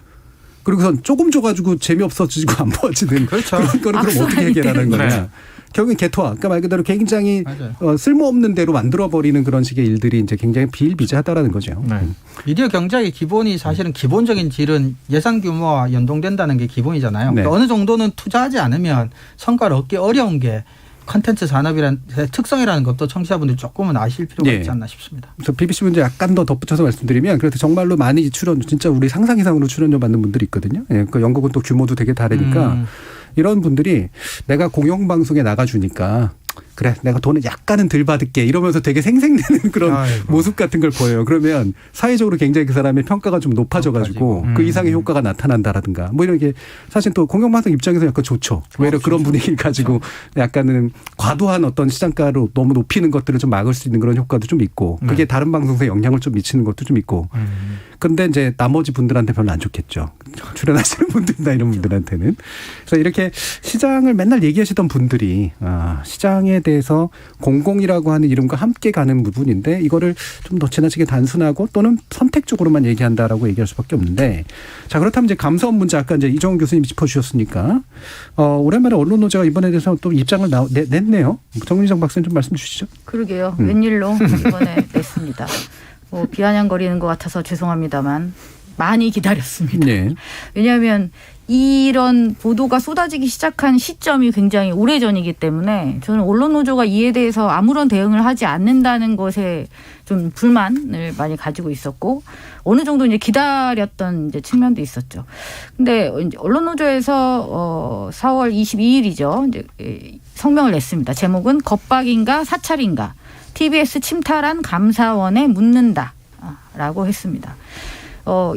그리고선 조금 줘가지고 재미없어지고 안 보아지는 그렇죠. 그런 거를 그럼 어떻게 해결하는 거냐. 네. 결국엔 개토화. 그러니까 말 그대로 굉장히 맞아요. 쓸모없는 대로 만들어버리는 그런 식의 일들이 이제 굉장히 비일비재하다라는 거죠. 네. 미디어 경제의 기본이 사실은 기본적인 질은 예산 규모와 연동된다는 게 기본이잖아요. 네. 그러니까 어느 정도는 투자하지 않으면 성과를 얻기 어려운 게 콘텐츠 산업이라는 특성이라는 것도 청취자분들 조금은 아실 필요가 네. 있지 않나 싶습니다. 그래서 BBC 문제 약간 더 덧붙여서 말씀드리면 그래서 정말로 많이 진짜 우리 상상 이상으로 출연료 받는 분들이 있거든요. 예, 그 영국은 또 규모도 되게 다르니까 이런 분들이 내가 공영방송에 나가주니까 그래 내가 돈을 약간은 덜 받을게 이러면서 되게 생생내는 그런 아이고. 모습 같은 걸 보여요. 그러면 사회적으로 굉장히 그 사람의 평가가 좀 높아져가지고 그 이상의 효과가 나타난다라든가 뭐 이런 게 사실 또 공영방송 입장에서 약간 좋죠. 오히려 그런 분위기를 가지고 약간은 과도한 어떤 시장가로 너무 높이는 것들을 좀 막을 수 있는 그런 효과도 좀 있고 그게 다른 방송사에 영향을 좀 미치는 것도 좀 있고 그런데 이제 나머지 분들한테 별로 안 좋겠죠. 출연하시는 분들이나 이런 분들한테는. 그래서 이렇게 시장을 맨날 얘기하시던 분들이 시장에 대해서 공공이라고 하는 이름과 함께 가는 부분인데 이거를 좀 더 지나치게 단순하고 또는 선택적으로만 얘기한다라고 얘기할 수밖에 없는데, 자 그렇다면 이제 감사원 문제 아까 이제 이정훈 교수님 짚어주셨으니까 오랜만에 언론노조가 이번에 대해서 또 입장을 냈네요. 정민정 박사님 좀 말씀 주시죠. 그러게요. 웬일로 이번에 냈습니다. 비아냥거리는 것 같아서 죄송합니다만 많이 기다렸습니다. 네. 왜냐하면 이런 보도가 쏟아지기 시작한 시점이 굉장히 오래전이기 때문에 저는 언론노조가 이에 대해서 아무런 대응을 하지 않는다는 것에 좀 불만을 많이 가지고 있었고 어느 정도 이제 기다렸던 이제 측면도 있었죠. 근데 이제 언론노조에서 4월 22일이죠. 이제 성명을 냈습니다. 제목은 겁박인가 사찰인가 TBS 침탈한 감사원에 묻는다라고 했습니다.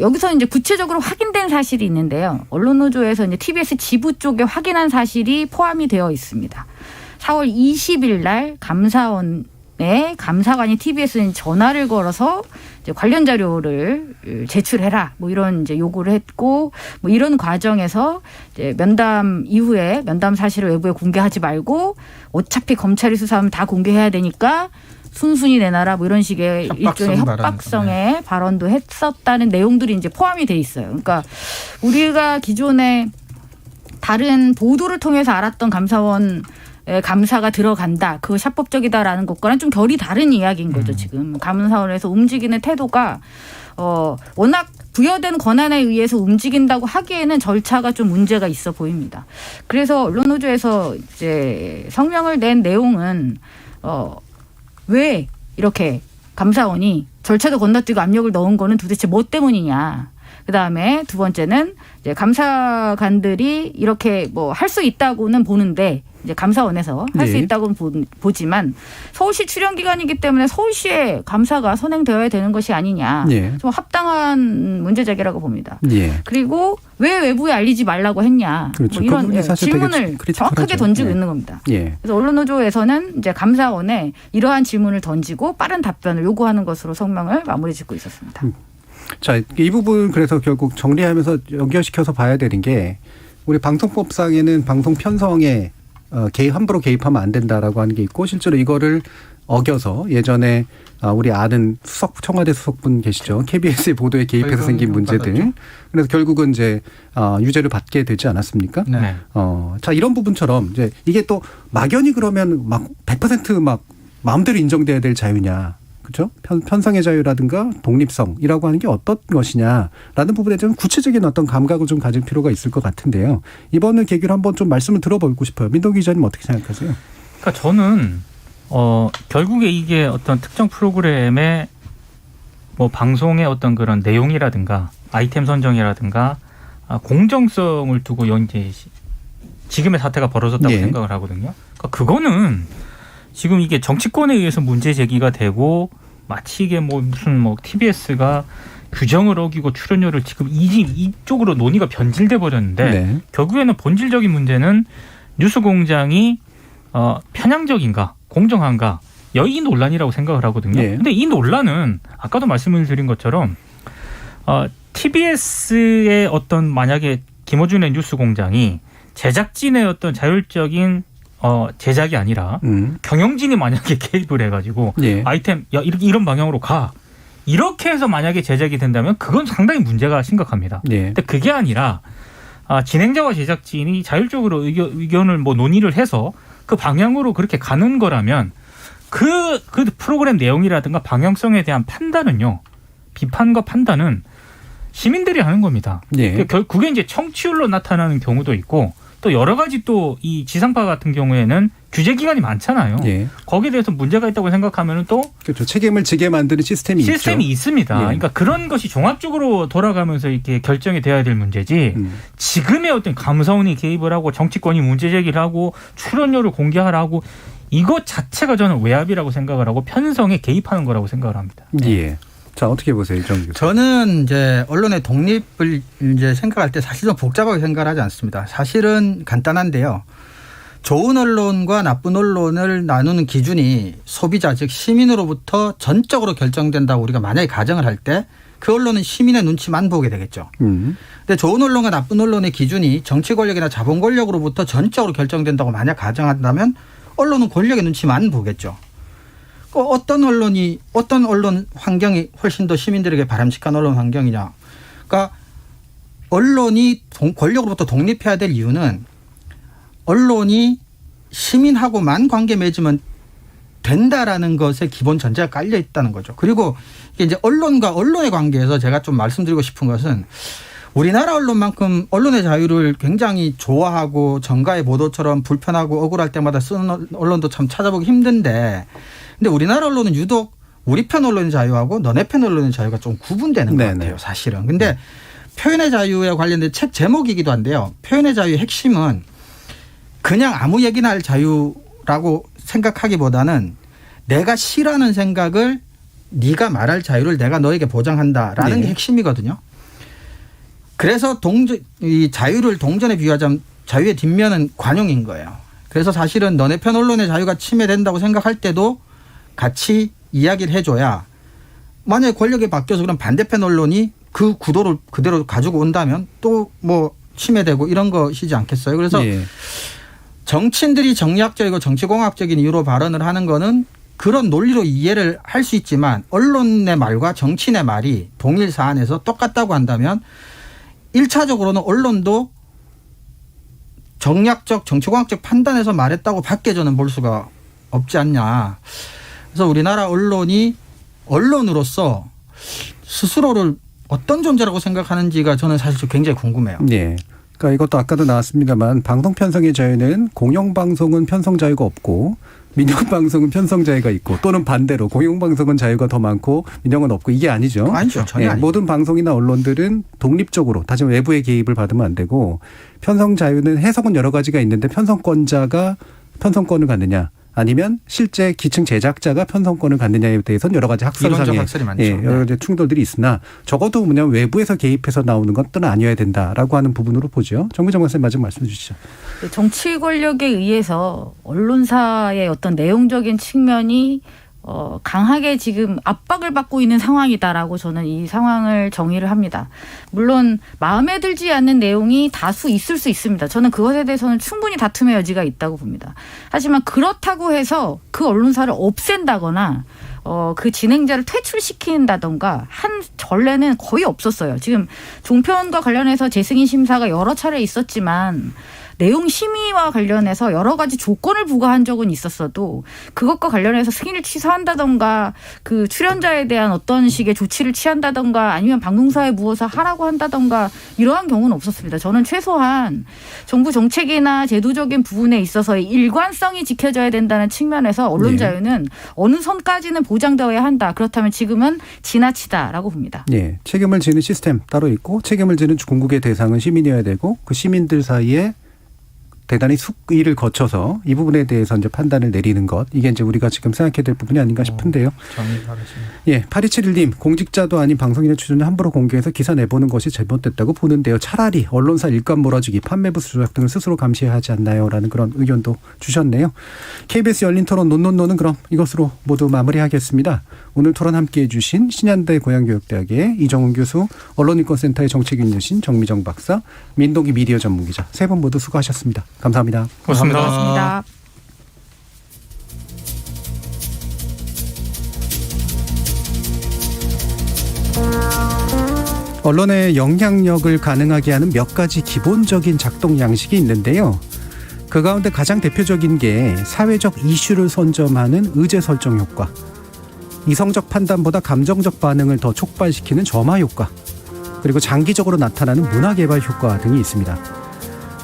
여기서 이제 구체적으로 확인된 사실이 있는데요. 언론노조에서 이제 TBS 지부 쪽에 확인한 사실이 포함이 되어 있습니다. 4월 20일 날 감사원에 감사관이 TBS에 전화를 걸어서 이제 관련 자료를 제출해라. 뭐 이런 이제 요구를 했고, 뭐 이런 과정에서 이제 면담 이후에 면담 사실을 외부에 공개하지 말고 어차피 검찰이 수사하면 다 공개해야 되니까 순순히 내놔라 뭐 이런 식의 일종의 협박성의 발언도 했었다는 내용들이 이제 포함이 돼 있어요. 그러니까 우리가 기존에 다른 보도를 통해서 알았던 감사원 감사가 들어간다. 그거 합법적이다라는 것과는 좀 결이 다른 이야기인 거죠. 지금 감사원에서 움직이는 태도가 워낙 부여된 권한에 의해서 움직인다고 하기에는 절차가 좀 문제가 있어 보입니다. 그래서 언론노조에서 이제 성명을 낸 내용은 왜 이렇게 감사원이 절차도 건너뛰고 압력을 넣은 거는 도대체 뭐 때문이냐. 그다음에 두 번째는 이제 감사관들이 이렇게 뭐 할 수 있다고는 보는데 이제 감사원에서 할 수 있다고는 보지만 서울시 출연 기관이기 때문에 서울시의 감사가 선행되어야 되는 것이 아니냐. 좀 합당한 문제 제기라고 봅니다. 그리고 왜 외부에 알리지 말라고 했냐. 그렇죠. 뭐 이런 질문을 정확하게 던지고 있는 겁니다. 그래서 언론노조에서는 이제 감사원에 이러한 질문을 던지고 빠른 답변을 요구하는 것으로 성명을 마무리 짓고 있었습니다. 자, 이 부분 그래서 결국 정리하면서 연결시켜서 봐야 되는 게 우리 방송법상에는 방송 편성에 함부로 개입하면 안 된다라고 하는 게 있고 실제로 이거를 어겨서 예전에 우리 아는 청와대 수석분 계시죠. KBS의 보도에 개입해서 생긴 문제들. 그래서 결국은 이제 유죄를 받게 되지 않았습니까? 네. 자, 이런 부분처럼 이제 이게 또 막연히 그러면 막 100% 막 마음대로 인정돼야 될 자유냐. 그렇죠? 편성의 자유라든가 독립성이라고 하는 게 어떤 것이냐라는 부분에 좀 구체적인 어떤 감각을 좀 가질 필요가 있을 것 같은데요. 이번을 계기로 한번 좀 말씀을 들어보고 싶어요. 민동 기자님 어떻게 생각하세요? 그러니까 저는 결국에 이게 어떤 특정 프로그램의 뭐 방송의 어떤 그런 내용이라든가 아이템 선정이라든가 공정성을 두고 이제 지금의 사태가 벌어졌다고 생각을 하거든요. 그러니까 그거는 지금 이게 정치권에 의해서 문제 제기가 되고 마치 이게 뭐 무슨 뭐 TBS가 규정을 어기고 출연료를 지금 이쪽으로 논의가 변질돼 버렸는데 결국에는 본질적인 문제는 뉴스공장이 편향적인가 공정한가 이 논란이라고 생각을 하거든요. 근데 이 논란은 아까도 말씀을 드린 것처럼 TBS의 어떤 만약에 김어준의 뉴스공장이 제작진의 어떤 자율적인 제작이 아니라 경영진이 만약에 개입을 해가지고 아이템 이런 방향으로 가 이렇게 해서 만약에 제작이 된다면 그건 상당히 문제가 심각합니다. 근데 그게 아니라 진행자와 제작진이 자율적으로 의견을 뭐 논의를 해서 그 방향으로 그렇게 가는 거라면 그 프로그램 내용이라든가 방향성에 대한 판단은요, 비판과 판단은 시민들이 하는 겁니다. 그게 이제 청취율로 나타나는 경우도 있고 또 여러 가지 또 이 지상파 같은 경우에는 규제 기관이 많잖아요. 거기에 대해서 문제가 있다고 생각하면 또 그렇죠. 책임을 지게 만드는 시스템이 있습니다. 그러니까 그런 것이 종합적으로 돌아가면서 이렇게 결정이 돼야 될 문제지. 지금의 어떤 감사원이 개입을 하고 정치권이 문제 제기를 하고 출연료를 공개하라고 이것 자체가 저는 외압이라고 생각을 하고 편성에 개입하는 거라고 생각을 합니다. 자, 어떻게 보세요, 이정규? 저는 이제 언론의 독립을 이제 생각할 때 사실 좀 복잡하게 생각을 하지 않습니다. 사실은 간단한데요. 좋은 언론과 나쁜 언론을 나누는 기준이 소비자 즉 시민으로부터 전적으로 결정된다고 우리가 만약에 가정을 할 때 그 언론은 시민의 눈치만 보게 되겠죠. 근데 좋은 언론과 나쁜 언론의 기준이 정치 권력이나 자본 권력으로부터 전적으로 결정된다고 만약 가정한다면 언론은 권력의 눈치만 보겠죠. 어떤 언론 환경이 훨씬 더 시민들에게 바람직한 언론 환경이냐. 그러니까 언론이 권력으로부터 독립해야 될 이유는 언론이 시민하고만 관계 맺으면 된다라는 것에 기본 전제가 깔려 있다는 거죠. 그리고 이게 이제 언론과 언론의 관계에서 제가 좀 말씀드리고 싶은 것은 우리나라 언론만큼 언론의 자유를 굉장히 좋아하고 정가의 보도처럼 불편하고 억울할 때마다 쓰는 언론도 참 찾아보기 힘든데 근데 우리나라 언론은 유독 우리 편 언론의 자유하고 너네 편 언론의 자유가 좀 구분되는 것 같아요. 사실은. 근데 표현의 자유에 관련된 책 제목이기도 한데요. 표현의 자유의 핵심은 그냥 아무 얘기나 할 자유라고 생각하기보다는 내가 싫어하는 생각을 네가 말할 자유를 내가 너에게 보장한다라는 게 핵심이거든요. 그래서 이 자유를 동전에 비유하자면 자유의 뒷면은 관용인 거예요. 그래서 사실은 너네 편 언론의 자유가 침해된다고 생각할 때도 같이 이야기를 해줘야 만약에 권력이 바뀌어서 그럼 반대편 언론이 그 구도를 그대로 가지고 온다면 또 뭐 침해되고 이런 것이지 않겠어요. 그래서 정치인들이 정략적이고 정치공학적인 이유로 발언을 하는 거는 그런 논리로 이해를 할 수 있지만 언론의 말과 정치인의 말이 동일 사안에서 똑같다고 한다면 1차적으로는 언론도 정략적 정치공학적 판단에서 말했다고 밖에 저는 볼 수가 없지 않냐. 그래서 우리나라 언론이 언론으로서 스스로를 어떤 존재라고 생각하는지가 저는 사실 굉장히 궁금해요. 네. 그러니까 이것도 아까도 나왔습니다만 방송 편성의 자유는 공영방송은 편성 자유가 없고 민영방송은 편성 자유가 있고 또는 반대로 공영방송은 자유가 더 많고 민영은 없고 이게 아니죠. 아니죠. 전혀 아니죠. 모든 방송이나 언론들은 독립적으로 다시 외부의 개입을 받으면 안 되고 편성 자유는 해석은 여러 가지가 있는데 편성권자가 편성권을 갖느냐 아니면 실제 기층 제작자가 편성권을 갖느냐에 대해서는 여러 가지 학설상의 여러 가지 충돌들이 있으나 적어도 뭐냐면 외부에서 개입해서 나오는 것들은 아니어야 된다라고 하는 부분으로 보죠. 정미정 박사님 마지막 말씀 주시죠. 정치 권력에 의해서 언론사의 어떤 내용적인 측면이 강하게 지금 압박을 받고 있는 상황이다라고 저는 이 상황을 정의를 합니다. 물론 마음에 들지 않는 내용이 다수 있을 수 있습니다. 저는 그것에 대해서는 충분히 다툼의 여지가 있다고 봅니다. 하지만 그렇다고 해서 그 언론사를 없앤다거나 그 진행자를 퇴출시킨다던가 한 전례는 거의 없었어요. 지금 종편과 관련해서 재승인 심사가 여러 차례 있었지만 내용 심의와 관련해서 여러 가지 조건을 부과한 적은 있었어도 그것과 관련해서 승인을 취소한다던가 그 출연자에 대한 어떤 식의 조치를 취한다던가 아니면 방송사에 무엇을 하라고 한다던가 이러한 경우는 없었습니다. 저는 최소한 정부 정책이나 제도적인 부분에 있어서의 일관성이 지켜져야 된다는 측면에서 언론 자유는 어느 선까지는 보장되어야 한다. 그렇다면 지금은 지나치다라고 봅니다. 네, 책임을 지는 시스템 따로 있고 책임을 지는 궁극의 대상은 시민이어야 되고 그 시민들 사이에 대단히 숙의를 거쳐서 이 부분에 대해서 이제 판단을 내리는 것. 이게 이제 우리가 지금 생각해야 될 부분이 아닌가 싶은데요. 예, 8271님 공직자도 아닌 방송인의 취준을 함부로 공개해서 기사 내보는 것이 잘못됐다고 보는데요. 차라리 언론사 일감 몰아주기, 판매부 조작 등을 스스로 감시해야 하지 않나요? 라는 그런 의견도 주셨네요. KBS 열린 토론 논논논은 그럼 이것으로 모두 마무리하겠습니다. 오늘 토론 함께해 주신 신한대 고양교육대학의 이정훈 교수, 언론인권센터의 정책위원이신 정미정 박사, 민동기 미디어 전문기자 세 분 모두 수고하셨습니다. 감사합니다. 고맙습니다. 고맙습니다. 언론의 영향력을 가능하게 하는 몇 가지 기본적인 작동 양식이 있는데요. 그 가운데 가장 대표적인 게 사회적 이슈를 선점하는 의제 설정 효과, 이성적 판단보다 감정적 반응을 더 촉발시키는 점화 효과, 그리고 장기적으로 나타나는 문화 개발 효과 등이 있습니다.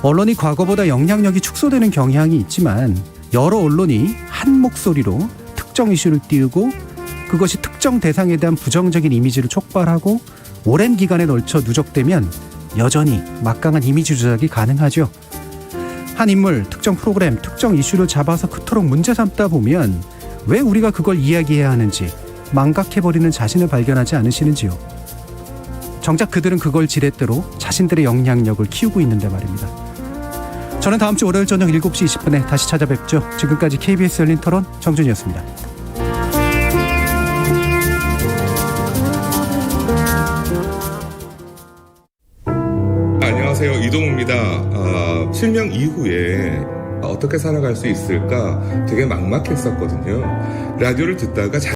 언론이 과거보다 영향력이 축소되는 경향이 있지만 여러 언론이 한 목소리로 특정 이슈를 띄우고 그것이 특정 대상에 대한 부정적인 이미지를 촉발하고 오랜 기간에 걸쳐 누적되면 여전히 막강한 이미지 조작이 가능하죠. 한 인물, 특정 프로그램, 특정 이슈를 잡아서 그토록 문제 삼다 보면 왜 우리가 그걸 이야기해야 하는지 망각해버리는 자신을 발견하지 않으시는지요. 정작 그들은 그걸 지렛대로 자신들의 영향력을 키우고 있는데 말입니다. 저는 다음 주 월요일 저녁 7시 20분에 다시 찾아뵙죠. 지금까지 KBS 열린 토론 정준이었습니다. 이동우입니다. 실명 이후에 어떻게 살아갈 수 있을까 되게 막막했었거든요. 라디오를 듣다가